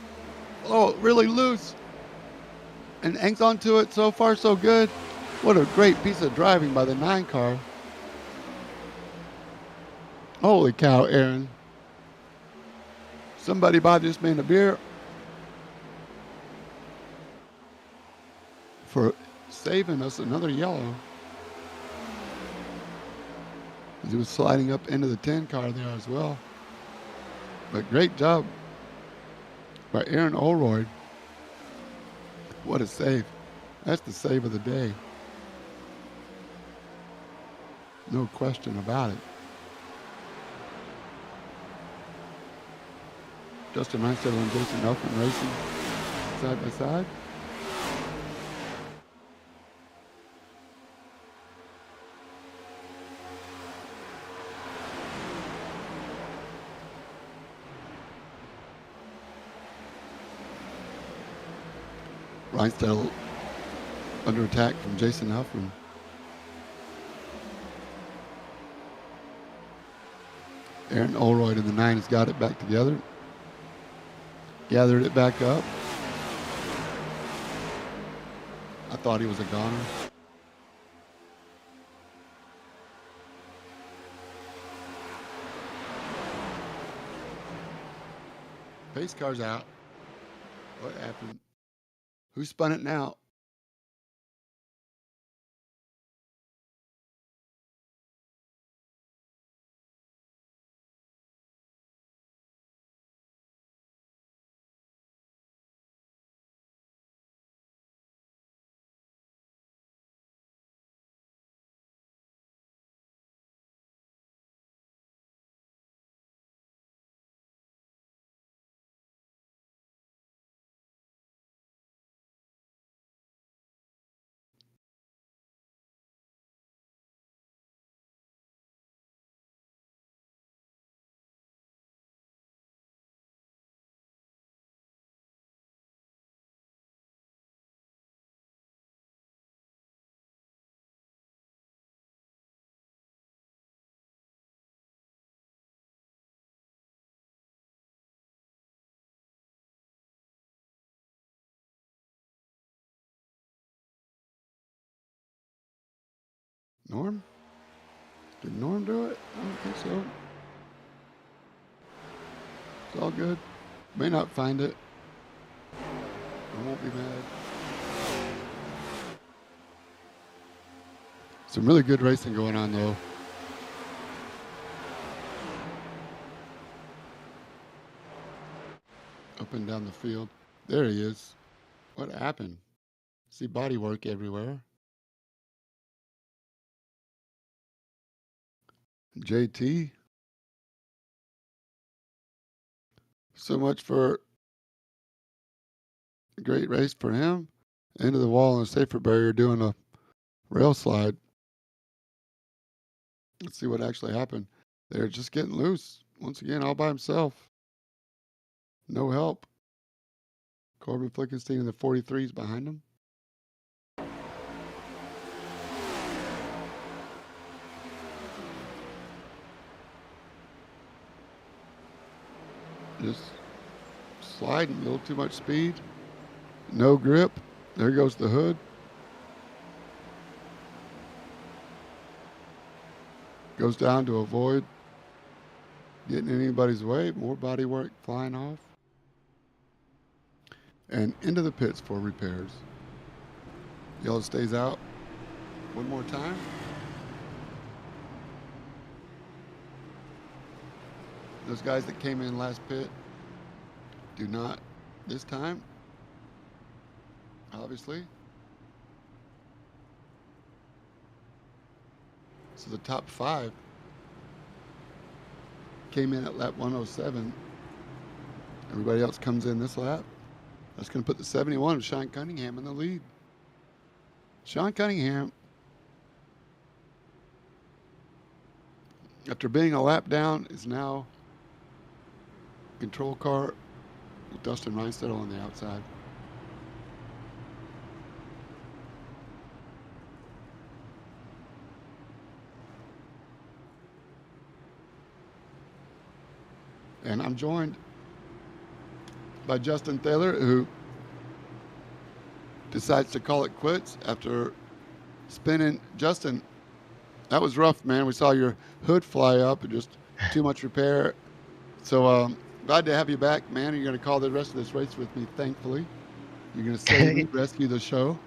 Oh, really loose. And hangs on to it. So far, so good. What a great piece of driving by the 9 car. Holy cow, Aaron. Somebody buy this man a beer for saving us another yellow. He was sliding up into the 10 car there as well. But great job by Aaron Oldroyd. What a save. That's the save of the day. No question about it. Justin Reinstedler and Jason Elfman racing side by side. Reinstedler under attack from Jason Huffman. Aaron Oldroyd in the 9 has got it back together. Gathered it back up. I thought he was a goner. Pace car's out. What happened? Who spun it now? Norm? Did Norm do it? I don't think so. It's all good. May not find it. I won't be mad. Some really good racing going on, though. Up and down the field. There he is. What happened? See body work everywhere. JT. So much for a great race for him. Into the wall and a safer barrier doing a rail slide. Let's see what actually happened. They're just getting loose. Once again, all by himself. No help. Corbin Flickenstein in the 43s behind him. Just sliding, a little too much speed. No grip. There goes the hood. Goes down to avoid getting in anybody's way. More body work flying off. And into the pits for repairs. Yellow stays out one more time. Those guys that came in last pit do not this time, obviously. So the top 5 came in at lap 107. Everybody else comes in this lap. That's going to put the 71 of Sean Cunningham in the lead. Sean Cunningham, after being a lap down, is now control car with Dustin Reinstedt on the outside. And I'm joined by Justin Thaler, who decides to call it quits after spinning. Justin, that was rough, man. We saw your hood fly up and just too much repair. So glad to have you back, man. You're going to call the rest of this race with me, thankfully. You're going to save me, rescue the show.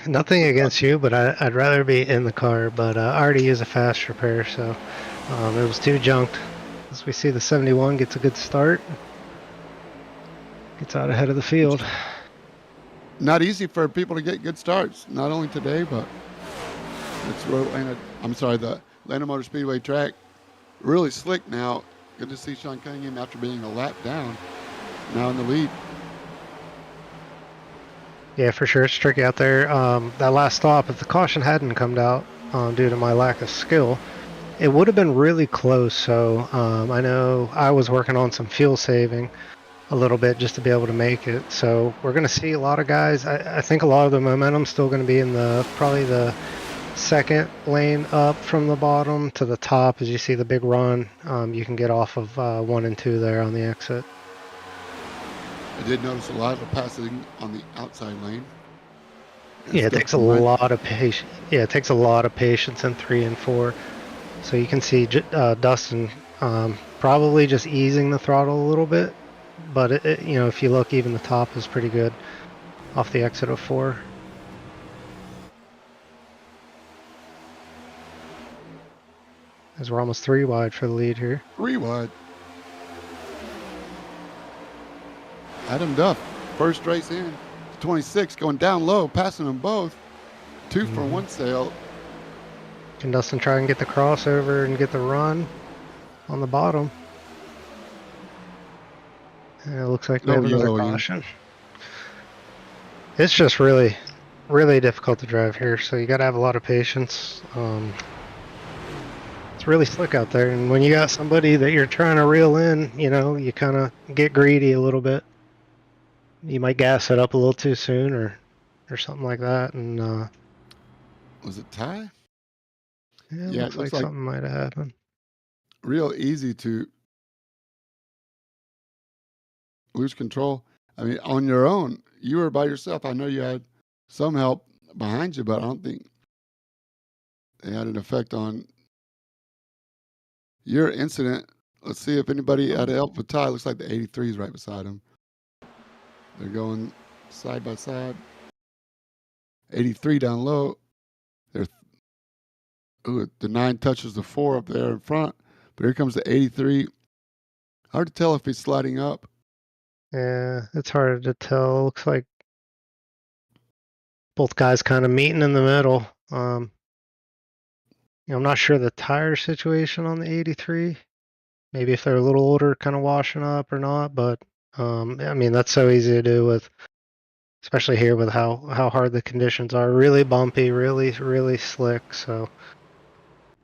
Nothing against you, but I'd rather be in the car. But I already use a fast repair, so it was too junked. As we see, the 71 gets a good start. Gets out ahead of the field. Not easy for people to get good starts, not only today, but it's the Atlanta Motor Speedway track. Really slick now. Good to see Sean Cunningham after being a lap down, now in the lead. Yeah, for sure. It's tricky out there. That last stop, if the caution hadn't come out due to my lack of skill, it would have been really close. So I know I was working on some fuel saving a little bit just to be able to make it. So we're going to see a lot of guys. I think a lot of the momentum's still going to be in probably the second lane up from the bottom to the top. As you see the big run, you can get off of 1 and 2 there on the exit. I did notice a lot of passing on the outside lane. Yeah, it takes a lot of patience. Yeah, it takes a lot of patience in 3 and 4. So you can see Dustin probably just easing the throttle a little bit, but if you look, even the top is pretty good off the exit of 4. As we're almost 3 wide for the lead here. 3 wide. Adam Duff, first race in, 26, going down low, passing them both. 2 for 1 sail. Can Dustin try and get the crossover and get the run on the bottom? And it looks like we have another caution. It's just really, really difficult to drive here, so you got to have a lot of patience. It's really slick out there, and when you got somebody that you're trying to reel in, you kind of get greedy a little bit. You might gas it up a little too soon or something like that. And was it Ty? Yeah, it looks like something might have happened. Real easy to lose control. I mean, on your own, you were by yourself. I know you had some help behind you, but I don't think they had an effect on your incident. Let's see if anybody at help with Ty. Looks like the 83 is right beside him. They're going side by side. 83 down low. There's the 9 touches the 4 up there in front, but here comes the 83. Hard to tell if he's sliding up. Yeah, it's hard to tell. Looks like both guys kind of meeting in the middle. I'm not sure the tire situation on the 83. Maybe if they're a little older, kind of washing up or not. But I mean, that's so easy to do with, especially here with how hard the conditions are. Really bumpy, really slick. So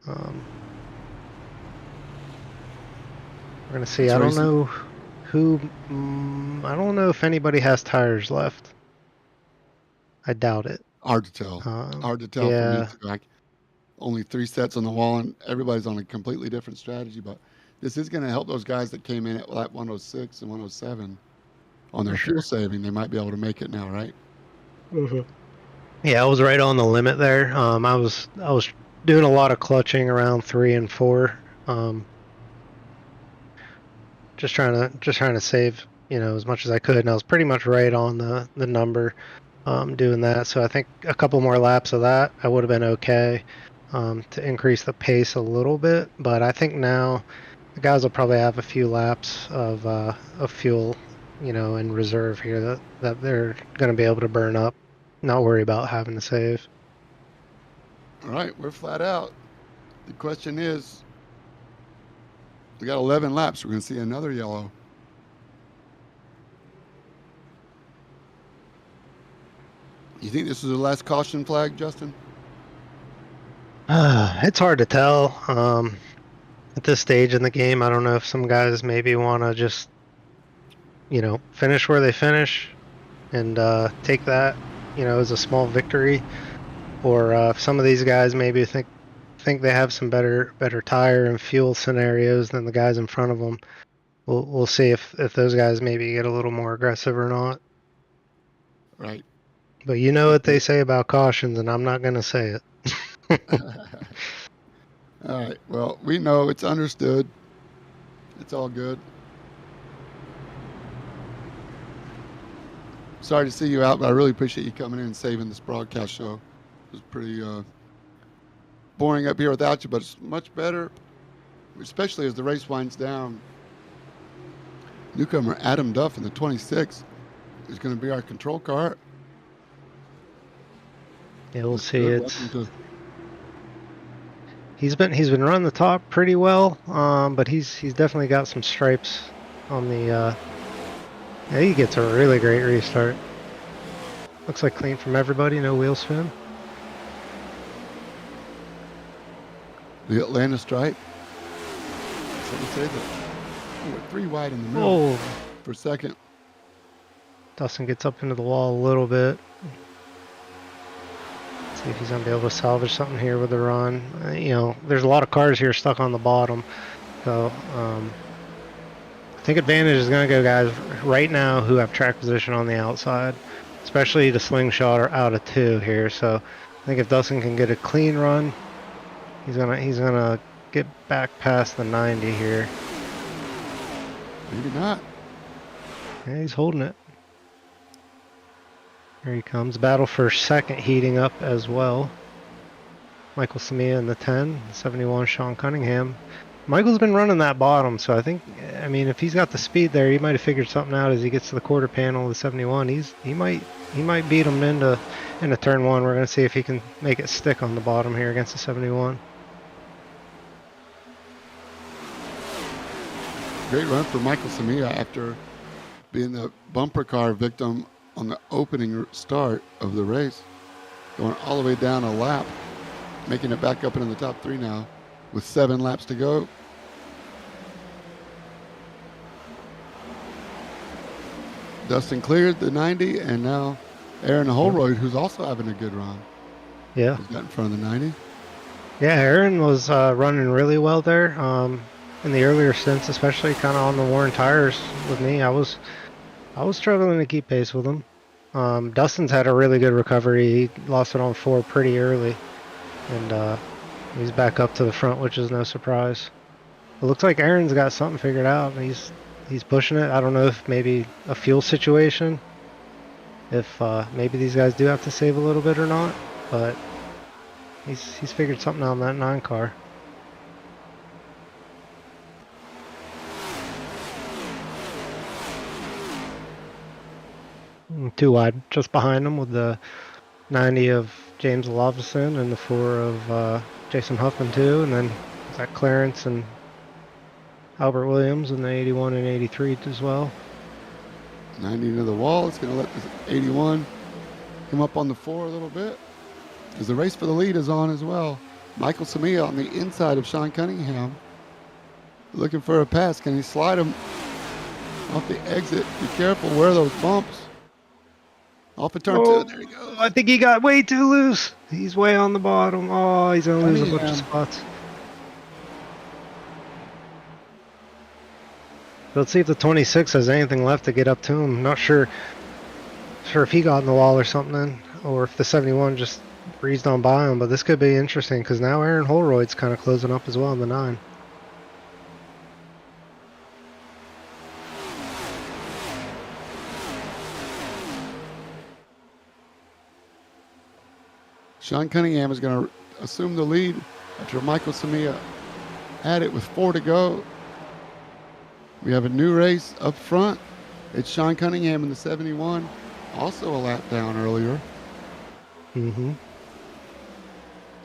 we're gonna see. I don't know who. I don't know if anybody has tires left. I doubt it. Hard to tell. Hard to tell yeah. from me. Like only 3 sets on the wall, and everybody's on a completely different strategy. But this is going to help those guys that came in at lap 106 and 107 on their fuel saving. They might be able to make it now, right? Mm-hmm. Yeah, I was right on the limit there. I was doing a lot of clutching around 3 and 4. Just trying to save, as much as I could, and I was pretty much right on the number doing that. So I think a couple more laps of that, I would have been okay to increase the pace a little bit. But I think now the guys will probably have a few laps of fuel, in reserve here that they're going to be able to burn up. Not worry about having to save. All right, we're flat out. The question is, we got 11 laps. We're going to see another yellow. You think this is the last caution flag, Justin? It's hard to tell. At this stage in the game, I don't know if some guys maybe want to just, finish where they finish and take that, as a small victory, or if some of these guys maybe think they have some better tire and fuel scenarios than the guys in front of them. We'll see if those guys maybe get a little more aggressive or not. Right. But you know what they say about cautions, and I'm not going to say it. All right. Well, we know it's understood. It's all good. Sorry to see you out, but I really appreciate you coming in and saving this broadcast show. It was pretty boring up here without you, but it's much better, especially as the race winds down. Newcomer Adam Duff in the 26 is going to be our control car. Yeah, we'll see. He's been running the top pretty well, but he's definitely got some stripes on the. Yeah, he gets a really great restart. Looks like clean from everybody, no wheel spin. The Atlanta stripe. So we say that we're 3 wide in the middle for second. Dustin gets up into the wall a little bit. See if he's going to be able to salvage something here with the run. There's a lot of cars here stuck on the bottom. So I think advantage is going to go guys right now who have track position on the outside, especially the slingshot or out of 2 here. So I think if Dustin can get a clean run, he's gonna get back past the 90 here. Maybe not. Yeah, he's holding it. Here he comes. Battle for second heating up as well. Michael Samia in the 10, 71 Sean Cunningham. Michael's been running that bottom, so I mean, if he's got the speed there, he might have figured something out as he gets to the quarter panel of the 71. He might beat him into turn 1. We're going to see if he can make it stick on the bottom here against the 71. Great run for Michael Samia after being the bumper car victim on the opening start of the race. Going all the way down a lap, making it back up into the top 3 now with 7 laps to go. Dustin cleared the 90, and now Aaron Holroyd, who's also having a good run. Yeah. He's got in front of the 90. Yeah, Aaron was running really well there. In the earlier stints, especially kind of on the worn tires with me, I was struggling to keep pace with him. Dustin's had a really good recovery. He lost it on 4 pretty early, and He's back up to the front, which is no surprise. It looks like Aaron's got something figured out. He's pushing it. I don't know if maybe a fuel situation, if maybe these guys do have to save a little bit or not, but he's figured something out on that 9 car. Too wide, just behind him with the 90 of James Lovison and the 4 of Jason Huffman too, and then Zach Clarence and Albert Williams in the 81 and 83 as well. 90 into the wall. It's going to let this 81 come up on the 4 a little bit, because the race for the lead is on as well. Michael Samia on the inside of Sean Cunningham, looking for a pass. Can he slide him off the exit? Be careful, where are those bumps? Off of turn 2, there he goes. I think he got way too loose. He's way on the bottom. Oh, he's going to lose a bunch of spots. Let's see if the 26 has anything left to get up to him. Not sure if he got in the wall or something, or if the 71 just breezed on by him. But this could be interesting because now Aaron Holroyd's kind of closing up as well in the 9. Sean Cunningham is going to assume the lead after Michael Samia had it with 4 to go. We have a new race up front. It's Sean Cunningham in the 71, also a lap down earlier. Mm-hmm.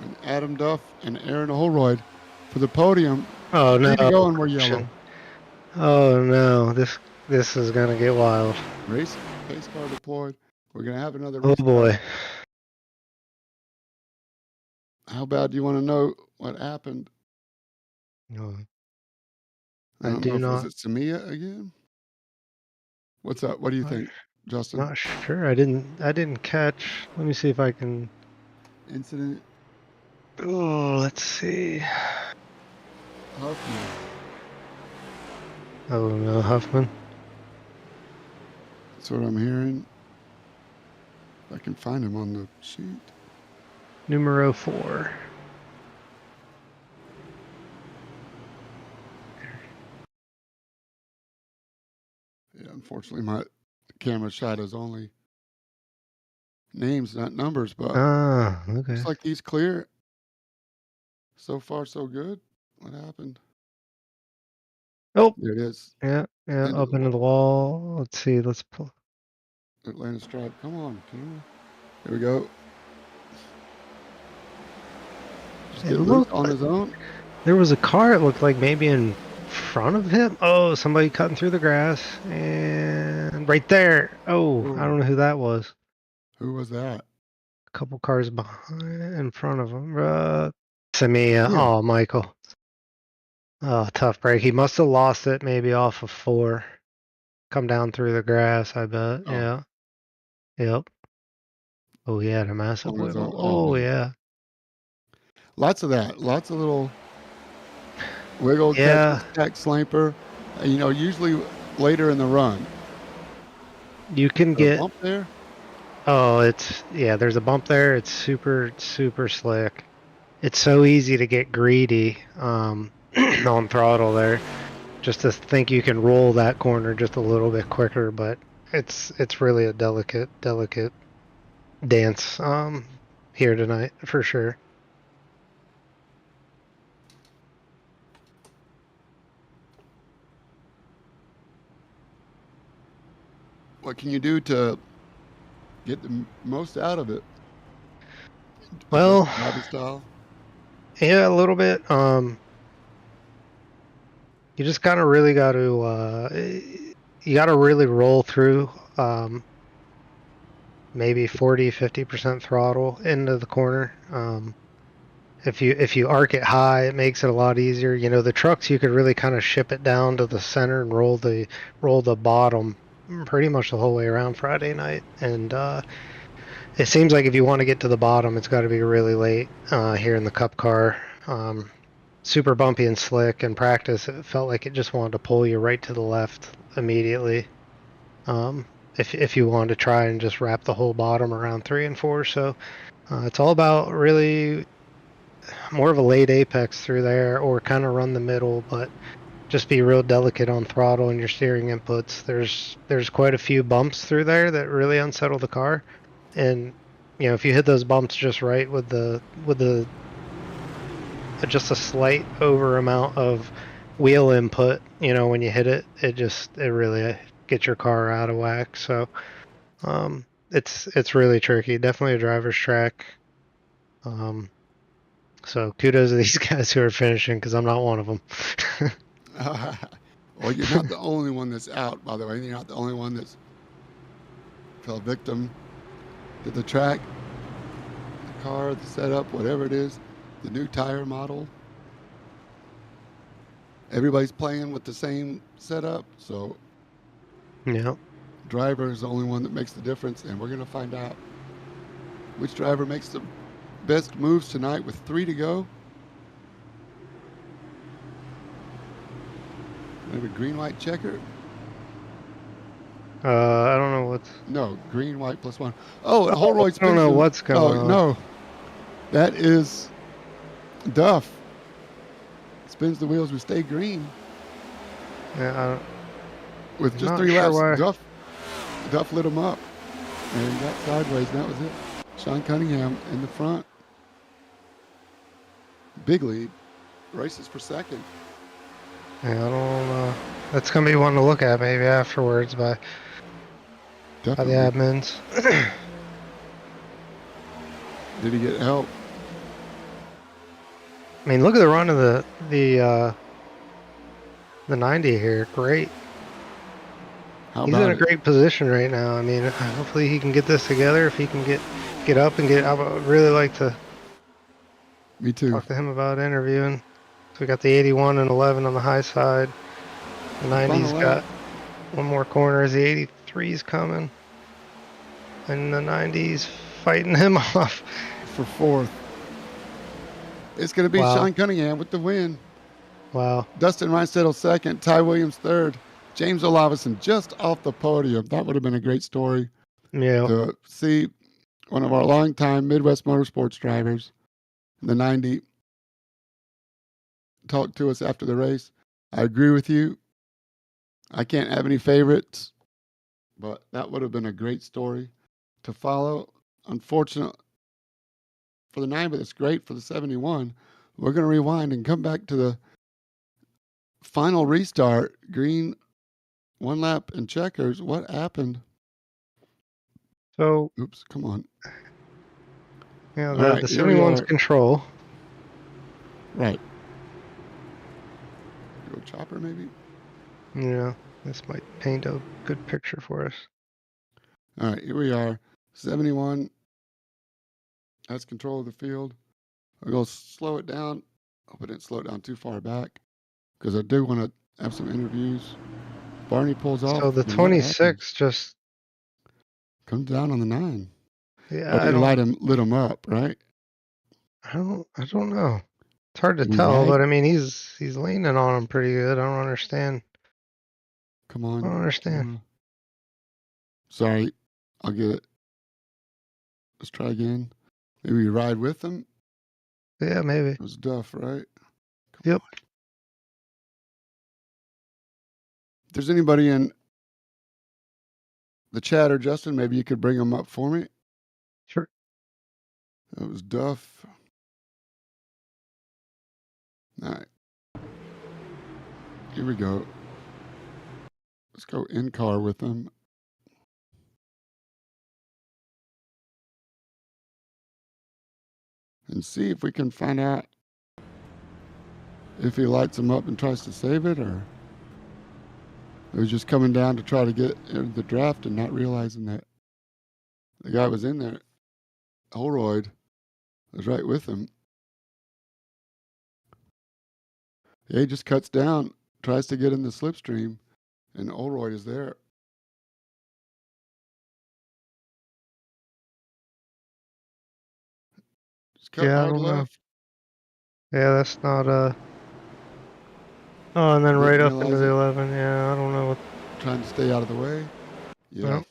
And Adam Duff and Aaron Holroyd for the podium. Oh no! 3 to go and we're yellow. Oh no! This is gonna get wild. Race pace car deployed. We're gonna have another Oh race. boy! How bad do you want to know what happened? No. I don't do know if not. was it Samia again? What's up? What do you think, Justin? Not sure. I didn't catch. Let me see if I can. Incident. Oh, let's see. Huffman. Oh no, Huffman. That's what I'm hearing. If I can find him on the sheet. Numero 4. Yeah, unfortunately, my camera shadows only names, not numbers, but Ah, okay. looks like he's clear. So far, so good. What happened? Oh, There it is. yeah, Into up the into the wall. Let's see. Let's pull. Atlanta stripe. Come on, camera. Here we go. Just It get loose looked on like his own. there was a car. It looked like maybe in front of him. Oh, somebody cutting through the grass, and right there. Oh, I don't know who that was. Who was that? A couple cars behind, in front of him. Samia. Yeah. Oh, Michael. Oh, tough break. He must have lost it maybe off of 4. Come down through the grass, I bet. Oh. Yeah. Yep. Oh, he had a massive On his own. wiggle. Oh, Oh, no. yeah. Lots of that. Lots of little wiggle, Yeah. catch, stack, slamper. Usually later in the run. You can There's a get. bump there. Oh, there's a bump there. It's super slick. It's so easy to get greedy on throttle there. Just to think you can roll that corner just a little bit quicker, but it's really a delicate dance here tonight for sure. What can you do to get the most out of it? Well, Bobby style. yeah, a little bit. You just kind of really got to you got to really roll through maybe 40-50% throttle into the corner. If you arc it high, it makes it a lot easier. The trucks, you could really kind of ship it down to the center and roll the bottom pretty much the whole way around Friday night. And it seems like if you want to get to the bottom, it's got to be really late here in the Cup car. Super bumpy and slick. In practice, it felt like it just wanted to pull you right to the left immediately. If you wanted to try and just wrap the whole bottom around 3 and 4. So it's all about really more of a late apex through there, or kind of run the middle, but just be real delicate on throttle and your steering inputs. There's quite a few bumps through there that really unsettle the car, and if you hit those bumps just right with the just a slight over amount of wheel input, when you hit it, it really gets your car out of whack. So it's really tricky. Definitely a driver's track. So kudos to these guys who are finishing, because I'm not one of them. Well, you're not the only one that's out, by the way. You're not the only one that's fell victim to the track, the car, the setup, whatever it is, the new tire model. Everybody's playing with the same setup, so Yeah. driver is the only one that makes the difference, and we're going to find out which driver makes the best moves tonight with 3 to go. Maybe green, white checker. I don't know what's. No, green, white +1. Oh, and Holroyd spins. I don't know what's going on. No, that is Duff. Spins the wheels, we stay green. Yeah. With just Not 3 sure laps, why. Duff lit him up. And he got sideways, and that was it. Sean Cunningham in the front. Big lead. Races per second. Yeah, I don't. That's gonna be one to look at maybe afterwards by the Definitely. admins. Did he get help? I mean, look at the run of the 90 here. Great. How He's about in a it? great position right now. I mean, hopefully he can get this together. If he can get up and get, I would really like to Me too. talk to him about interviewing. So we got the 81 and 11 on the high side. The 90's got one more corner as the 83's coming. And the 90's fighting him off. For 4th. It's going to be Wow. Sean Cunningham with the win. Wow. Dustin Reinsettle 2nd. Ty Williams 3rd. James Olavison just off the podium. That would have been a great story Yeah. to see one of our longtime Midwest Motorsports drivers, the 90, talk to us after the race. I agree with you. I can't have any favorites, but that would have been a great story to follow. Unfortunate for the 9, but it's great for the 71. We're going to rewind and come back to the final restart. Green, 1 lap, and checkers. What happened? So, Oops, come on. yeah, All the right, here we 71's are. control. Right. Go chopper, maybe? Yeah, this might paint a good picture for us. All right, here we are. 71 has control of the field. We're going to slow it down. Hope I didn't slow it down too far back, because I do want to have some interviews. Barney pulls off. So the then what happens? 26 just, Comes down on the 9. yeah, Or I did he don't, lit him up, right? I don't know. It's hard to Did he tell, rag? but I mean, he's leaning on him pretty good. I don't understand. Come on. I don't understand. camera. Sorry, I'll get it. Let's try again. Maybe you ride with him. Yeah, maybe. It was Duff, right? Come Yep. on. If there's anybody in the chat or Justin, maybe you could bring them up for me. Sure. That was Duff. All right. Here we go. Let's go in car with them. And see if we can find out if he lights them up and tries to save it, or it was just coming down to try to get in the draft and not realizing that the guy was in there. Holroyd was right with him. Yeah, he just cuts down, tries to get in the slipstream, and Holroyd is there. Just cut Yeah, I hard don't know. left. Yeah, that's not, oh, and then Didn't right up into realize the it. 11. Yeah, I don't know what, Trying to stay out of the way. Yeah.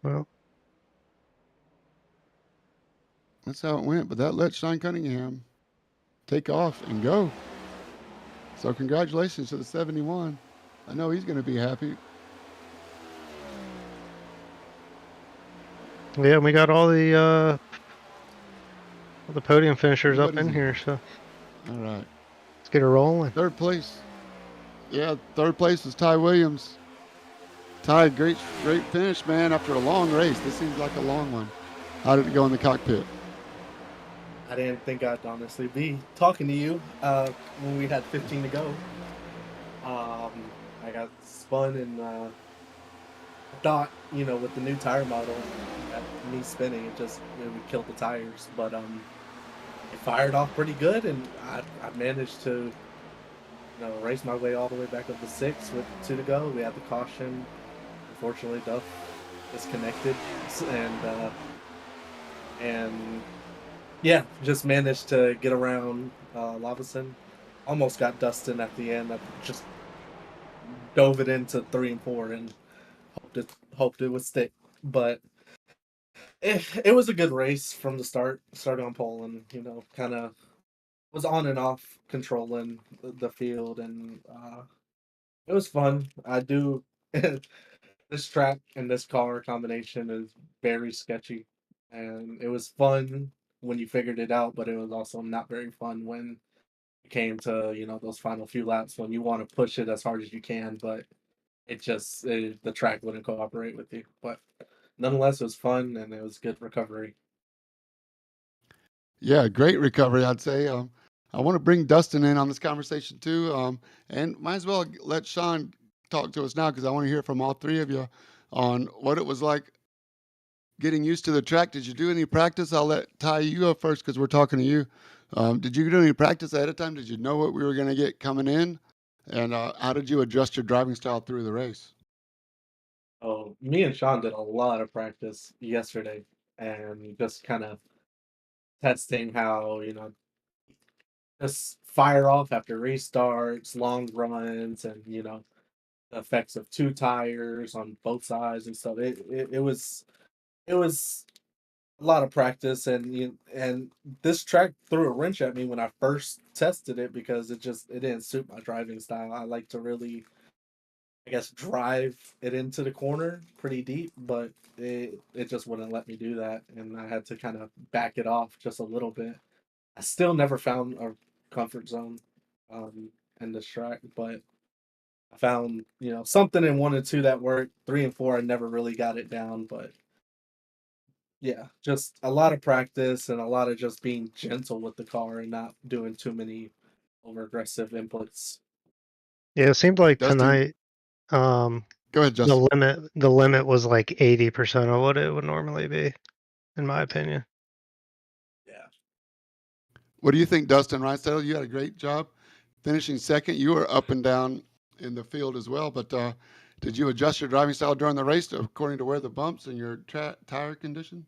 well, That's how it went. But that let Sean Cunningham take off and go. So congratulations to the 71. I know he's going to be happy. Yeah, we got all the podium finishers up Everybody's in here, so All right. let's get it rolling. Third place. Yeah, third place was Ty Williams. Ty, great finish, man, after a long race. This seems like a long one. How did it go in the cockpit? I didn't think I'd honestly be talking to you when we had 15 to go. I got spun and thought, with the new tire model, me spinning, it would kill the tires. But it fired off pretty good, and I managed to, race my way all the way back up to 6 with 2 to go. We had the caution. Unfortunately, Duff disconnected, and yeah, just managed to get around Lavison. Almost got Dustin at the end. I just dove it into 3 and 4 and hoped it would stick. But it was a good race from the start. Started on pole and kind of was on and off controlling the field, and it was fun. I do. This track and this car combination is very sketchy, and it was fun when you figured it out, but it was also not very fun when it came to those final few laps when you want to push it as hard as you can, but the track wouldn't cooperate with you. But nonetheless, it was fun and it was good recovery. Yeah, great recovery, I'd say. I want to bring Dustin in on this conversation too, and might as well let Sean talk to us now because I want to hear from all three of you on what it was like getting used to the track. Did you do any practice? I'll let Ty you go first because we're talking to you. Did you do any practice ahead of time? Did you know what we were going to get coming in? And how did you adjust your driving style through the race? Oh, me and Sean did a lot of practice yesterday and just kind of testing how, just fire off after restarts, long runs, and, the effects of 2 tires on both sides and stuff. It was a lot of practice, and this track threw a wrench at me when I first tested it because it didn't suit my driving style. I like to really, I guess, drive it into the corner pretty deep, but it just wouldn't let me do that, and I had to kind of back it off just a little bit. I still never found a comfort zone in this track, but I found something in 1 and 2 that worked. 3 and 4, I never really got it down, but yeah, just a lot of practice and a lot of just being gentle with the car and not doing too many over aggressive inputs. Yeah, it seemed like Dustin, tonight, go ahead, Justin. the limit was like 80% of what it would normally be, in my opinion. Yeah. What do you think, Dustin Reinstetter? You had a great job finishing second. You were up and down in the field as well, but did you adjust your driving style during the race according to where the bumps and your tire condition?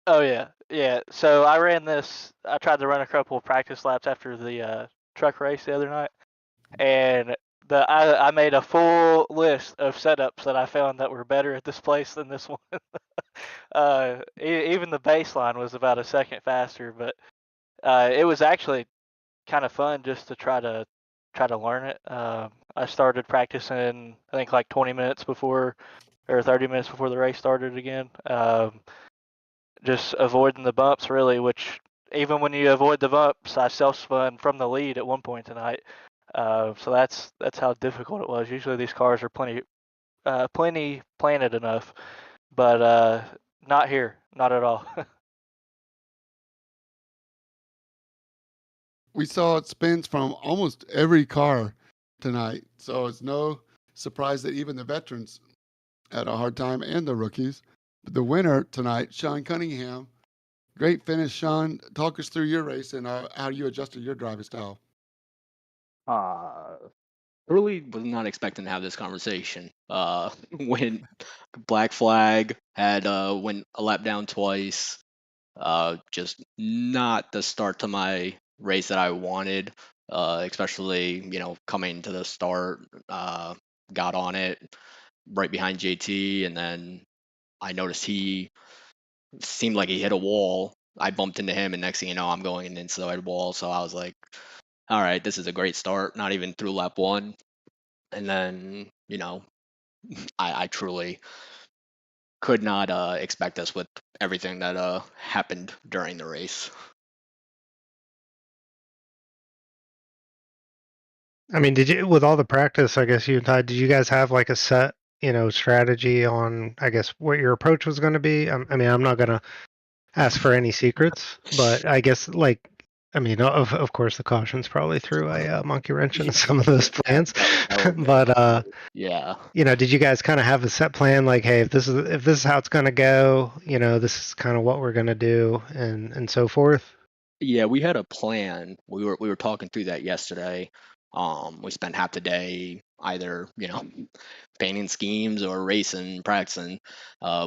Oh yeah. So I ran this. I tried to run a couple of practice laps after the truck race the other night, and I made a full list of setups that I found that were better at this place than this one. Even the baseline was about a second faster, but it was actually kind of fun just to try to learn it. I started practicing I think like 20 minutes before or 30 minutes before the race started again. Just avoiding the bumps really, which even when you avoid the bumps, I self-spun from the lead at one point tonight. So that's how difficult it was. Usually these cars are plenty planted enough, but not here, not at all. We saw spins from almost every car tonight, so it's no surprise that even the veterans had a hard time and the rookies. But the winner tonight, Sean Cunningham, great finish, Sean. Talk us through your race and how you adjusted your driving style. Really was not expecting to have this conversation. When Black Flag had went a lap down twice, just not the start to my race that I wanted. Especially coming to the start, got on it right behind JT, and then I noticed he seemed like he hit a wall I bumped into him, and next thing you know, I'm going into the inside wall. So I was like, all right, this is a great start. Not even through lap one, and then I truly could not expect this with everything that happened during the race. I mean, did you, with all the practice, I guess you and Ty, did you guys have like a set, strategy on, I guess, what your approach was going to be? I mean, I'm not going to ask for any secrets, but I guess I mean, of course, the cautions probably threw a monkey wrench into some of those Yeah, plans. that was But yeah. did you guys kind of have a set plan, like, hey, if this is how it's going to go, this is kind of what we're going to do, and so forth? Yeah, we had a plan. We were talking through that yesterday. We spent half the day either, painting schemes or racing, practicing.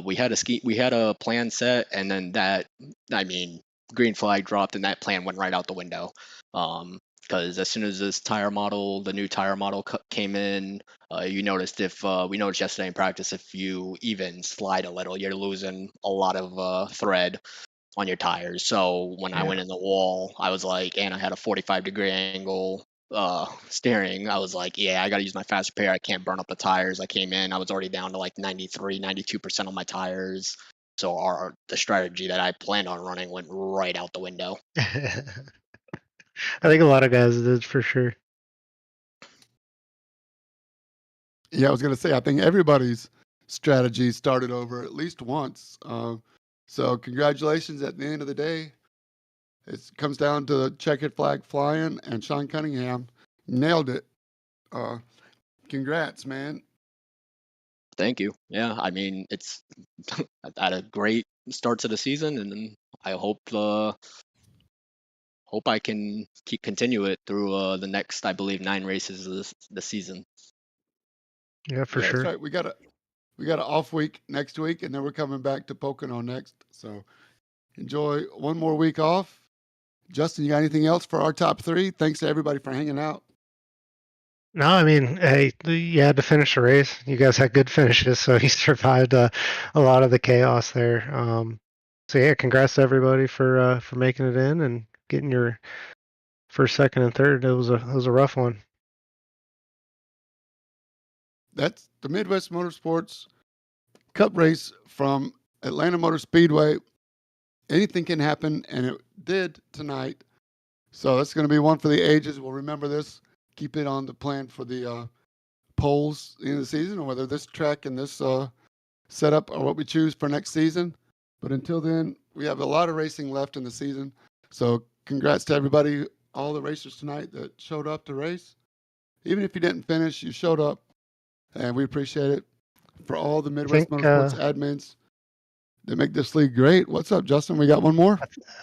We had a plan set, and then I mean, green flag dropped, and that plan went right out the window. Because as soon as the new tire model came in, you noticed if we noticed yesterday in practice, if you even slide a little, you're losing a lot of thread on your tires. So when I Yeah. went in the wall, I was like, and I had a 45-degree angle steering. I was like, yeah, I got to use my fast repair. I can't burn up the tires. I came in, I was already down to like 93, 92% on my tires. So the strategy that I planned on running went right out the window. I think a lot of guys did for sure. Yeah, I was going to say, I think everybody's strategy started over at least once. So congratulations at the end of the day. It comes down to the checkered flag flying, and Sean Cunningham nailed it. Uh, Congrats, man. Thank you. Yeah, I mean, it's at a great start to the season, and I hope I can continue it through the next, I believe, 9 races this season. Yeah, for Yeah, that's sure. right. We got an off week next week, and then we're coming back to Pocono next. So enjoy one more week off. Justin, you got anything else for our top three? Thanks to everybody for hanging out. No, I mean, hey, you had to finish the race. You guys had good finishes, so you survived a lot of the chaos there. So yeah, congrats to everybody for making it in and getting your first, second, and third. It was a rough one. That's the Midwest Motorsports Cup race from Atlanta Motor Speedway. Anything can happen, and it did tonight. So that's going to be one for the ages. We'll remember this. Keep it on the plan for the polls in the season, or whether this track and this setup are what we choose for next season. But until then, we have a lot of racing left in the season. So congrats to everybody, all the racers tonight that showed up to race. Even if you didn't finish, you showed up, and we appreciate it. For all the I Midwest think Motorsports admins that make this league great. What's up, Justin? We got one more?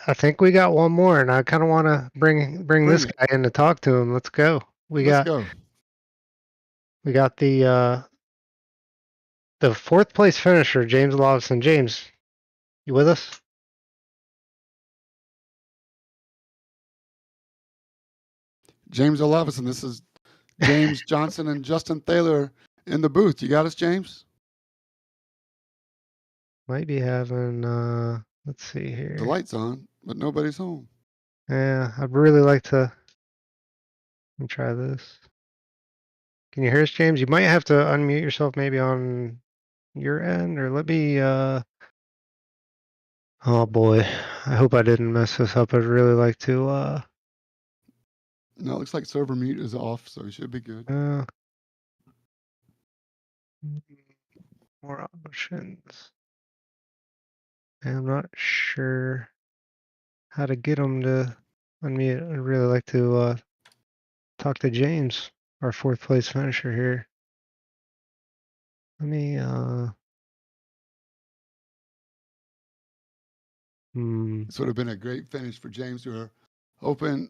I think we got one more, and I kind of want to bring this Bring it. guy in to talk to him. Let's go. We Let's got go. we got the fourth place finisher, James Lawson. James, you with us? James O'Lavison. This is James Johnson and Justin Thaler in the booth. You got us, James? Might be having let's see here. The light's on, but nobody's home. Yeah, I'd really like to. Let me try this. Can you hear us, James? You might have to unmute yourself maybe on your end, or let me oh boy. I hope I didn't mess this up. I'd really like to No, it looks like server mute is off, so you should be good. More options. I'm not sure how to get them to unmute. I'd really like to talk to James, our fourth place finisher here. Let me This would have been a great finish for James. We were hoping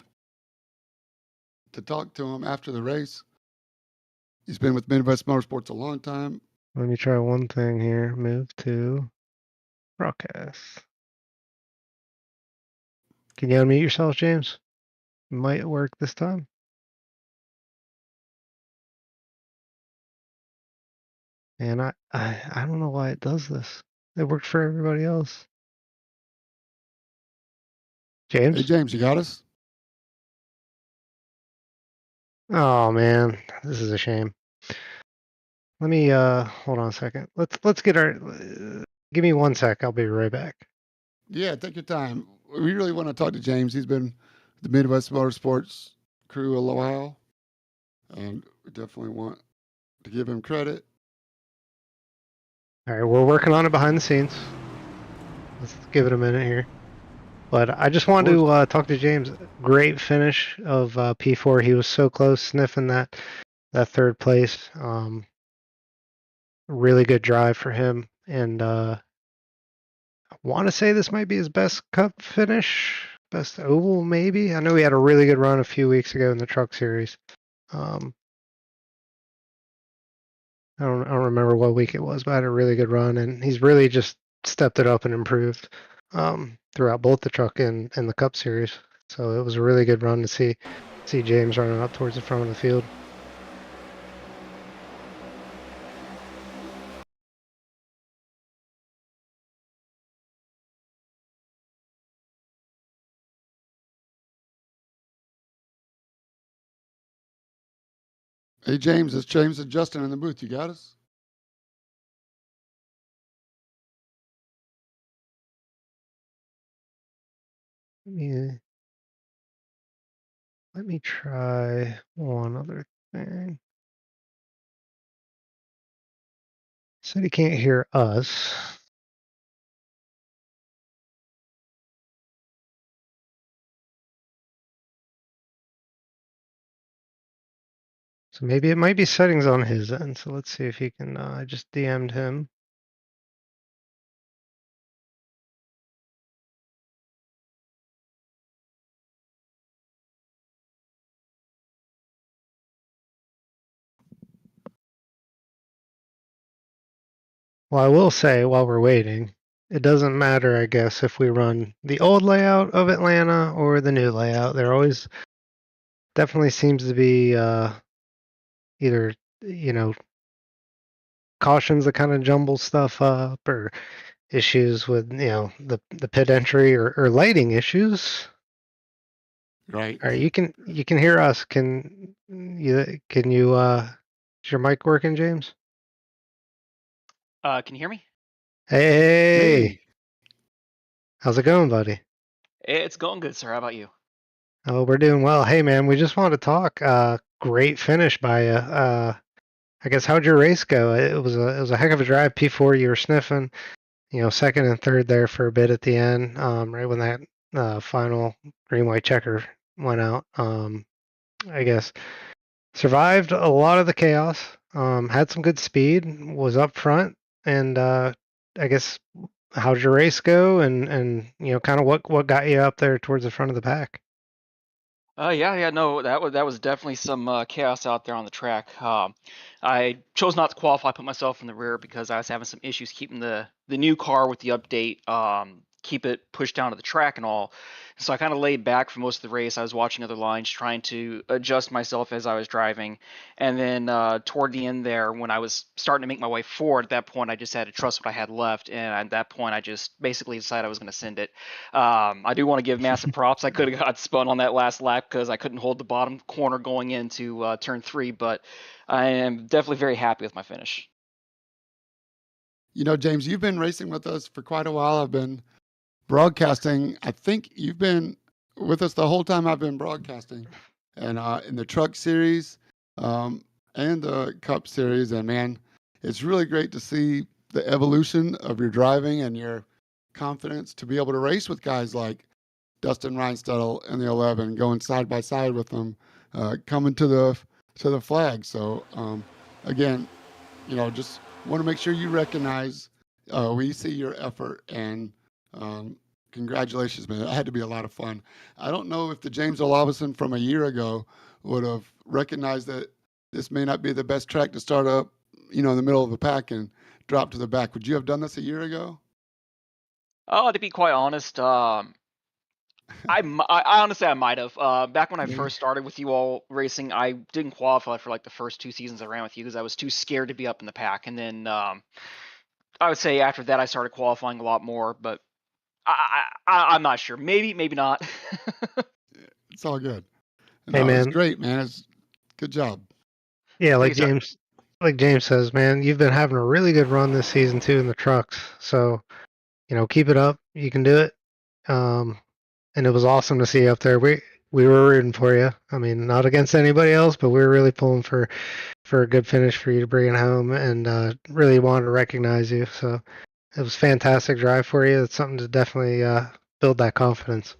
to talk to him after the race. He's been with Midwest Motorsports a long time. let me try one thing here. Move to broadcast. Can you unmute yourself, James? Might work this time. And I don't know why it does this. It worked for everybody else. James? Hey, James, you got us? Oh man, this is a shame. Let me hold on a second. Let's get our. Give me 1 sec. I'll be right back. Yeah, take your time. We really want to talk to James. He's been the Midwest Motorsports crew a while, and we definitely want to give him credit. All right, we're working on it behind the scenes. Let's give it a minute here. But I just wanted to talk to James. Great finish of P4. He was so close, sniffing that third place. Really good drive for him, and I want to say this might be his best Cup finish, best oval maybe. I know he had a really good run a few weeks ago in the Truck Series. I don't remember what week it was, but I had a really good run, and he's really just stepped it up and improved throughout both the Truck and the Cup Series. So it was a really good run to see James running up towards the front of the field. Hey, James, it's James and Justin in the booth. You got us? Let me try one other thing. Said he can't hear us. So maybe it might be settings on his end. So let's see if he can. I just DM'd him. Well, I will say while we're waiting, it doesn't matter, I guess, if we run the old layout of Atlanta or the new layout. There always definitely seems to be either, cautions that kind of jumble stuff up, or issues with the pit entry, or lighting issues. Right. All right, you can hear us. Can you is your mic working, James? Can you hear me? Hey, how's it going, buddy? It's going good, sir. How about you? Oh, we're doing well. Hey, man, we just wanted to talk. Great finish by you. I guess how'd your race go? It was a heck of a drive. P4, you were sniffing, second and third there for a bit at the end, right when that final green white checker went out. I guess survived a lot of the chaos. Had some good speed. Was up front, and I guess how'd your race go? And kind of what got you up there towards the front of the pack? Yeah, no, that was definitely some chaos out there on the track. I chose not to qualify, put myself in the rear because I was having some issues keeping the new car with the update, keep it pushed down to the track and all. So I kind of laid back for most of the race. I was watching other lines, trying to adjust myself as I was driving, and then toward the end there, when I was starting to make my way forward, at that point I just had to trust what I had left, and at that point I just basically decided I was going to send it. I do want to give massive props. I could have got spun on that last lap because I couldn't hold the bottom corner going into turn 3, but I am definitely very happy with my finish. James, you've been racing with us for quite a while. I've been broadcasting. I think you've been with us the whole time I've been broadcasting, and in the Truck Series and the Cup Series. And man, it's really great to see the evolution of your driving and your confidence to be able to race with guys like Dustin Reinstedel in the 11, going side by side with them, coming to the flag. So again, just want to make sure you recognize we see your effort, and congratulations, man. It had to be a lot of fun. I don't know if the James Olavison from a year ago would have recognized that this may not be the best track to start up, in the middle of the pack and drop to the back. Would you have done this a year ago? Oh, to be quite honest, I honestly I might have. Back when I Yeah. first started with you all racing, I didn't qualify for like the first 2 seasons I ran with you because I was too scared to be up in the pack. And then I would say after that I started qualifying a lot more. But I'm not sure. Maybe, maybe not. It's all good. Hey, No, it's man. great, man. It's good job. Yeah, Thank you, sir. like James says, man, you've been having a really good run this season too in the trucks. So, keep it up. You can do it. And it was awesome to see you up there. We were rooting for you. I mean, not against anybody else, but we were really pulling for a good finish for you to bring it home, and really wanted to recognize you. So it was a fantastic drive for you. It's something to definitely build that confidence.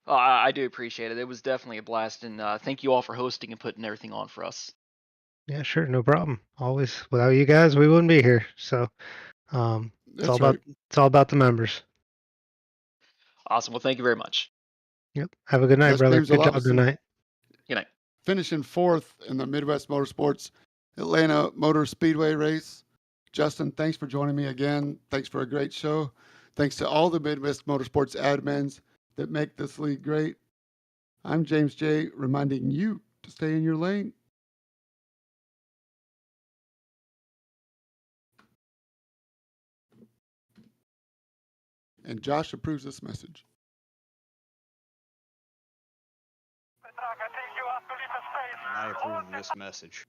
I do appreciate it. It was definitely a blast, and thank you all for hosting and putting everything on for us. Yeah, sure, no problem. Always, without you guys, we wouldn't be here. So That's right. it's all about the members. Awesome. Well, thank you very much. Yep. Have a good night, Yes, brother. James Good job Olafson. tonight. Good night. Finishing 4th in the Midwest Motorsports Atlanta Motor Speedway race. Justin, thanks for joining me again. Thanks for a great show. Thanks to all the Midwest Motorsports admins that make this league great. I'm James J., reminding you to stay in your lane. And Josh approves this message. I approve this message.